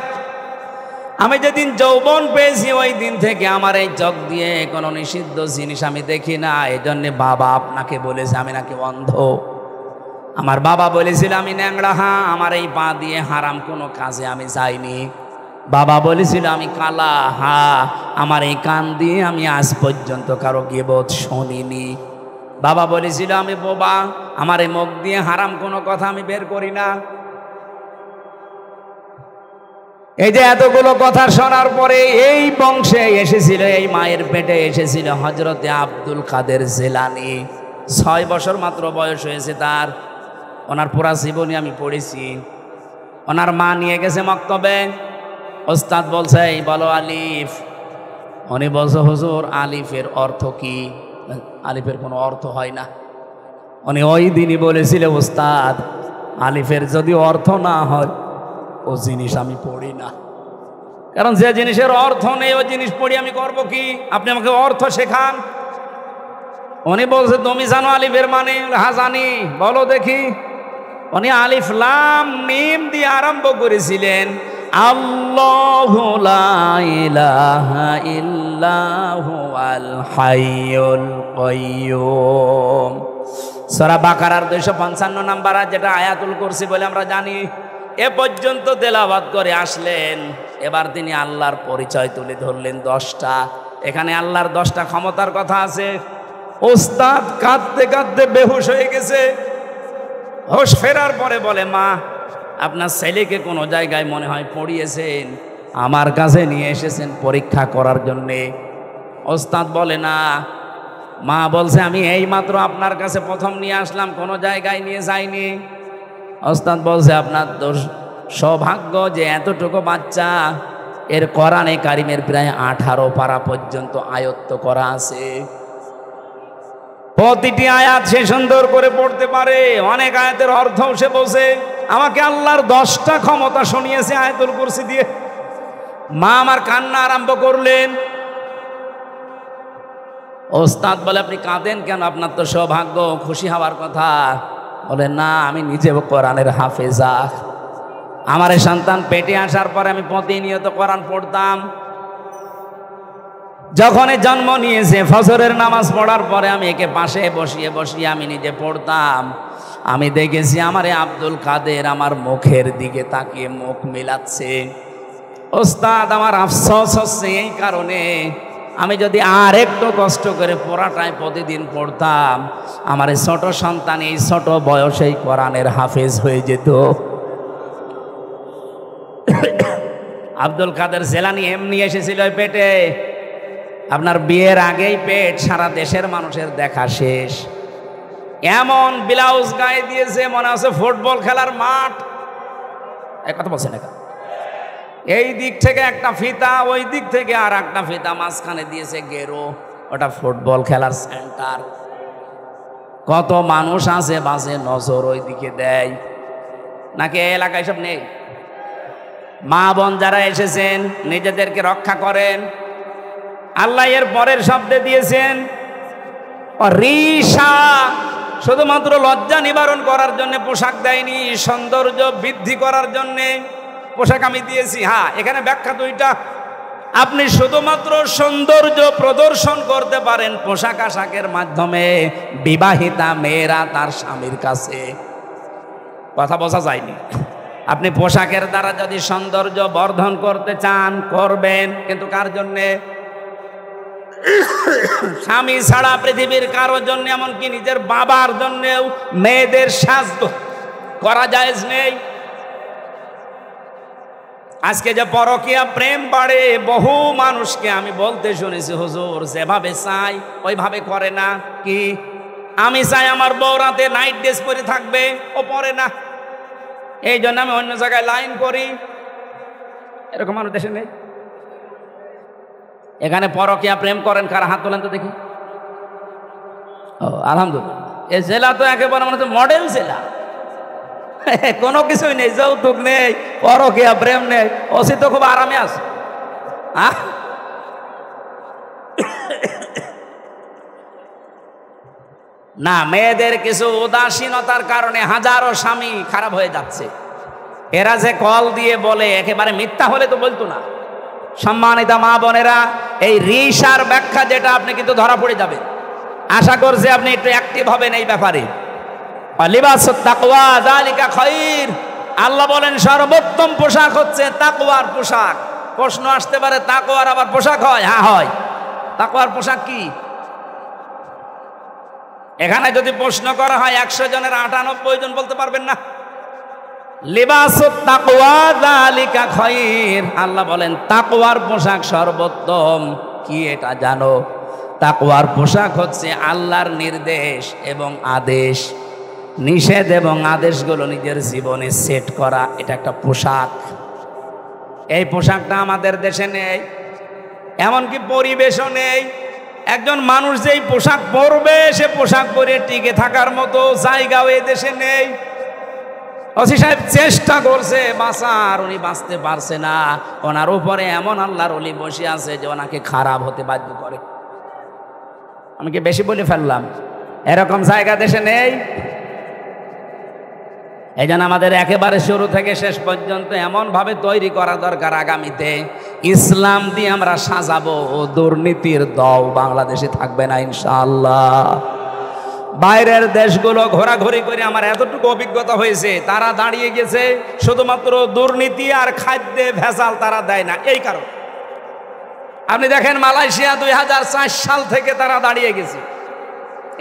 আমি যেদিন যৌবন পেয়েছি ওই দিন থেকে আমার এই চোখ দিয়ে কোনো নিষিদ্ধ জিনিস আমি দেখি না। এই জন্যে বাবা আপনাকে বলেছে আমি নাকি অন্ধ। আমার বাবা বলেছিল আমি ন্যাংরা, হ্যাঁ, আমার এই পা দিয়ে হারাম কোনো কাজে আমি যাইনি। বাবা বলেছিল আমি কালা, হ্যাঁ, আমার এই কান দিয়ে আমি আজ পর্যন্ত কারো গীবত শুনিনি। বাবা বলেছিল আমি বোবা, আমার এই মুখ দিয়ে হারাম কোনো কথা আমি বের করি না। এই যে এতগুলো কথা শোনার পরে এই বংশে এসেছিল, এই মায়ের পেটে এসেছিল হযরতে আব্দুল কাদের জিলানী। 6 বছর মাত্র বয়স হয়েছে তার। ওনার পুরা জীবনী আমি পড়েছি। ওনার মা নিয়ে গেছে মক্তবে, ওস্তাদ বলছে এই বলো আলিফ। উনি বলছে হুজুর আলিফের অর্থ কি? আলিফের কোনো অর্থ হয় না। উনি ওই দিনই বলেছিল ওস্তাদ আলিফের যদি অর্থ না হয় ও জিনিস আমি পড়ি না, কারণ যে জিনিসের অর্থ নেই ওই জিনিস পড়ি আমি করব কি? আপনি আমাকে অর্থ শেখান। উনি বলছে তুমি জানো আলিফের মানে? হ্যাঁ জানি। বলো দেখি। উনি আলিফ লাম মিম দিয়ে আরম্ভ করেছিলেন, আল্লাহু লা ইলাহা ইল্লাহু আল হাইয়ুল কাইয়্যুম। সূরা বাকারার 255 নাম্বার, যেটা আয়াতুল কুরসি বলে আমরা জানি। এ পর্যন্ত তেলাওয়াত করে আসলেন। এবার তিনি আল্লাহর পরিচয় তুলে ধরলেন 10টা। এখানে আল্লাহর 10টা ক্ষমতার কথা আছে। ওস্তাদ কাঁদতে কাঁদতে বেহুশ হয়ে গেছে। হোশ ফেরার পরে বলে মা আপনার ছেলেকে কোনো জায়গায় মনে হয় পড়িয়েছেন, আমার কাছে নিয়ে এসেছেন পরীক্ষা করার জন্যে। ওস্তাদ বলে না। মা বলছে আমি এই মাত্র আপনার কাছে প্রথম নিয়ে আসলাম, কোনো জায়গায় নিয়ে যাইনি। ওস্তাদ বলছে আপনার তো সৌভাগ্য যে এতটুকু বাচ্চা এর কোরআনে কারিমের প্রায় 18 পারা পর্যন্ত আয়ত্ত করা আছে। প্রতিটি আয়াত সে সুন্দর করে পড়তে পারে, অনেক আয়াতের অর্থ সে বোঝে। আমাকে আল্লাহর 10টা ক্ষমতা শুনিয়েছে আয়াতুল কুরসি দিয়ে। মা আমার কান্না আরম্ভ করলেন। ওস্তাদ বলে আপনি কাঁদেন কেন? আপনার তো সৌভাগ্য, খুশি হওয়ার কথা। বলে না আমি নিজেও কোরআনের হাফেজা। আমার এই সন্তান পেটে আসার পরে আমি প্রতিনিয়ত কোরআন পড়তাম। যখন জন্ম নিয়েছে ফজরের নামাজ পড়ার পরে আমি একে পাশে বসিয়ে বসিয়ে আমি নিজে পড়তাম। আমি দেখেছি আমার আব্দুল কাদের আমার মুখের দিকে তাকিয়ে মুখ মিলাচ্ছে। ওস্তাদ আমার আফসোস হচ্ছে এই কারণে, আমি যদি আর একটু কষ্ট করে পড়াটাই প্রতিদিন পড়তাম আমার এই ছোট সন্তান এই ছোট বয়সেই কোরআনের হাফেজ হয়ে যেত। আব্দুল কাদের জিলানী এমনি এসেছিল পেটে। আপনার বিয়ের আগেই পেট, সারা দেশের মানুষের দেখা শেষ। এমন ব্লাউজ গায়ে দিয়েছে মনে হচ্ছে ফুটবল খেলার মাঠ। এক কথা বলছেন, এই দিক থেকে একটা ফিতা, ওই দিক থেকে আর একটা ফিতা, মাঝখানে দিয়েছে গেরো, ওটা ফুটবল খেলার সেন্টার। কত মানুষ আছে বাসে নজর ওই দিকে দেয়, নাকি এই এলাকায় সব নেই? মা বোন যারা এসেছেন নিজেদেরকে রক্ষা করেন। আল্লাহ এর পরের শব্দে দিয়েছেন রিশা, শুধুমাত্র লজ্জা নিবারণ করার জন্য পোশাক দেয়নি, সৌন্দর্য বৃদ্ধি করার জন্য পোশাক আমি দিয়েছি। হ্যাঁ, এখানে ব্যাখ্যা দুইটা। আপনি শুধুমাত্র সৌন্দর্য প্রদর্শন করতে পারেন পোশাক আশাকের মাধ্যমে, বিবাহিতা মেয়েরা তার স্বামীর কাছে। কথা বোঝা যায়নি? আপনি পোশাকের দ্বারা যদি সৌন্দর্য বর্ধন করতে চান করবেন, কিন্তু কার জন্যে? স্বামী ছাড়া পৃথিবীর কারোর জন্য, এমনকি নিজের বাবার জন্যেও মেয়েদের সাজ করা জায়েজ নেই। আজকে যে পরকীয়া প্রেম বাড়ে, বহু মানুষকে আমি বলতে শুনেছি হুজুর যেভাবে চাই ওইভাবে করে না। কি আমি চাই আমার বউ রাতে নাইট ড্রেস পরে থাকবে, ও পরে না, এই জন্য আমি অন্য জায়গায় লাইন করি। এরকম মানুষ দেশে নেই। এখানে পরকীয়া প্রেম করেন কারা? হাত তোলেন তো দেখি। ও আলহামদুলিল্লাহ, এই জেলা তো একেবারে মানে মডেল জেলা। কোনো কিছুই নেই, যৌতুক নেই, পরকীয়া প্রেম নেই, ওসি তো খুব আরামে আছে। না, মেয়েদের কিছু উদাসীনতার কারণে হাজারো স্বামী খারাপ হয়ে যাচ্ছে। এরা যে কল দিয়ে বলে, একেবারে মিথ্যা হলে তো বলতো না। সম্মানিতা মা বোনেরা, এই রিশার ব্যাখ্যা যেটা আপনি কিন্তু ধরা পড়ে যাবে। আশা করছি আপনি একটু অ্যাক্টিভ হবেন এই ব্যাপারে। লিবাসুত তাকওয়া যালিকা খায়র। আল্লাহ বলেন সর্বোত্তম পোশাক হচ্ছে তাকওয়ার পোশাক। প্রশ্ন আসতে পারে তাকওয়ার আবার পোশাক হয়? হ্যাঁ হয়। তাকওয়ার পোশাক কি? এখানে যদি প্রশ্ন করা হয় 100 জনের 98 জন বলতে পারবেন না। লিবাসুত তাকওয়া যালিকা খায়র। আল্লাহ বলেন তাকওয়ার পোশাক সর্বোত্তম। কি এটা জানো? তাকওয়ার পোশাক হচ্ছে আল্লাহর নির্দেশ এবং আদেশ, নিষেধ এবং আদেশগুলো নিজের জীবনে সেট করা। এটা একটা পোশাক। এই পোশাকটা আমাদের দেশে নেই, এমনকি পরিবেশও নেই। একজন মানুষ যেই পোশাক পরবে সে পোশাক পরে টিকে থাকার মতো জায়গাও এই দেশে নেই। ওসি সাহেব চেষ্টা করছে বাঁচার, উনি বাঁচতে পারছে না। ওনার উপরে এমন আল্লাহর ওলি বসে আছে যে ওনাকে খারাপ হতে বাধ্য করে। আমি কি বেশি বলে ফেললাম? এরকম জায়গা দেশে নেই। এই জন্য আমাদের একেবারে শুরু থেকে শেষ পর্যন্ত এমনভাবে তৈরি করা দরকার, আগামীতে ইসলাম দিয়ে আমরা সাজাবো। দুর্নীতির দল বাংলাদেশে থাকবে না ইনশাআল্লাহ। বাইরের দেশগুলো ঘোরাঘুরি করে আমার এতটুকু অভিজ্ঞতা হয়েছে, তারা দাঁড়িয়ে গেছে শুধুমাত্র দুর্নীতি আর খাদ্যে ভেজাল তারা দেয় না, এই কারণ। আপনি দেখেন মালয়েশিয়া 2004 সাল থেকে তারা দাঁড়িয়ে গেছে।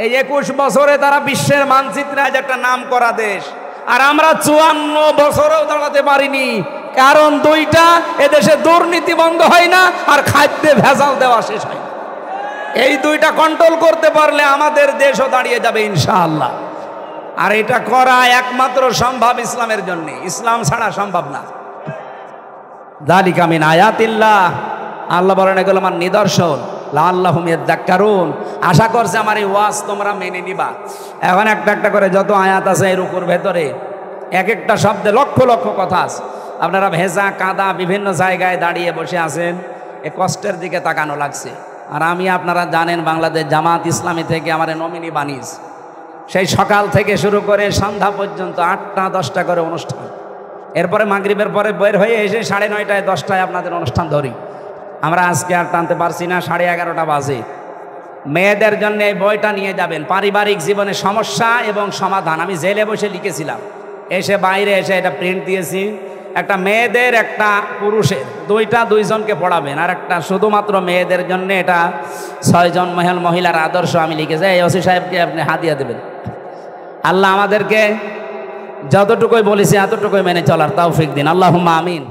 এই 21 বছরে তারা বিশ্বের মানচিত্রে আজ একটা নাম করা দেশ। আর আমরা 54 বছরেও দাঁড়াতে পারিনি। কারণ দুইটা, এদেশে দুর্নীতি বন্ধ হয় না আর খাদ্যে ভেজাল দেওয়া শেষ হয় না। এই দুইটা কন্ট্রোল করতে পারলে আমাদের দেশও দাঁড়িয়ে যাবে ইনশাআল্লাহ। আর এটা করা একমাত্র সম্ভব ইসলামের জন্য, ইসলাম ছাড়া সম্ভব না। যালিকা মিন আয়াতিল্লাহ। আল্লাহ বলেন এগুলো আমার নিদর্শন। লাআল্লাহুম ইয়াযাক্কারুন। আশা করছে আমার এই ওয়াজ তোমরা মেনে নিবা। এখন একটা একটা করে যত আয়াত আছে এর উপর ভেতরে এক একটা শব্দে লক্ষ লক্ষ কথা আছে। আপনারা ভেজা কাদা বিভিন্ন জায়গায় দাঁড়িয়ে বসে আছেন, এ কষ্টের দিকে তাকানো লাগছে। আর আমি, আপনারা জানেন, বাংলাদেশ জামাত ইসলামী থেকে আমার নমিনি বানিস। সেই সকাল থেকে শুরু করে সন্ধ্যা পর্যন্ত 8টা 10টা করে অনুষ্ঠান। এরপরে মাগরিবের পরে বের হয়ে এসে 9:30 10টায় আপনাদের অনুষ্ঠান ধরি। আমরা আজকে আর টানতে পারছি না, 11:30 বাজে। মেয়েদের জন্য এই বইটা নিয়ে যাবেন, পারিবারিক জীবনে সমস্যা এবং সমাধান। আমি জেলে বসে লিখেছিলাম, এসে বাইরে এসে এটা প্রিন্ট দিয়েছি। একটা মেয়েদের, একটা পুরুষের, দুইজনকে পড়াবেন। আর একটা শুধুমাত্র মেয়েদের জন্য, এটা 6 জন মহিলার আদর্শ আমি লিখেছি। এই ওসি সাহেবকে আপনি হাদিয়া দেবেন। আল্লাহ আমাদেরকে যতটুকুই বলেছি এতটুকুই মেনে চলার তৌফিক দিন। আল্লাহুম্মা আমিন।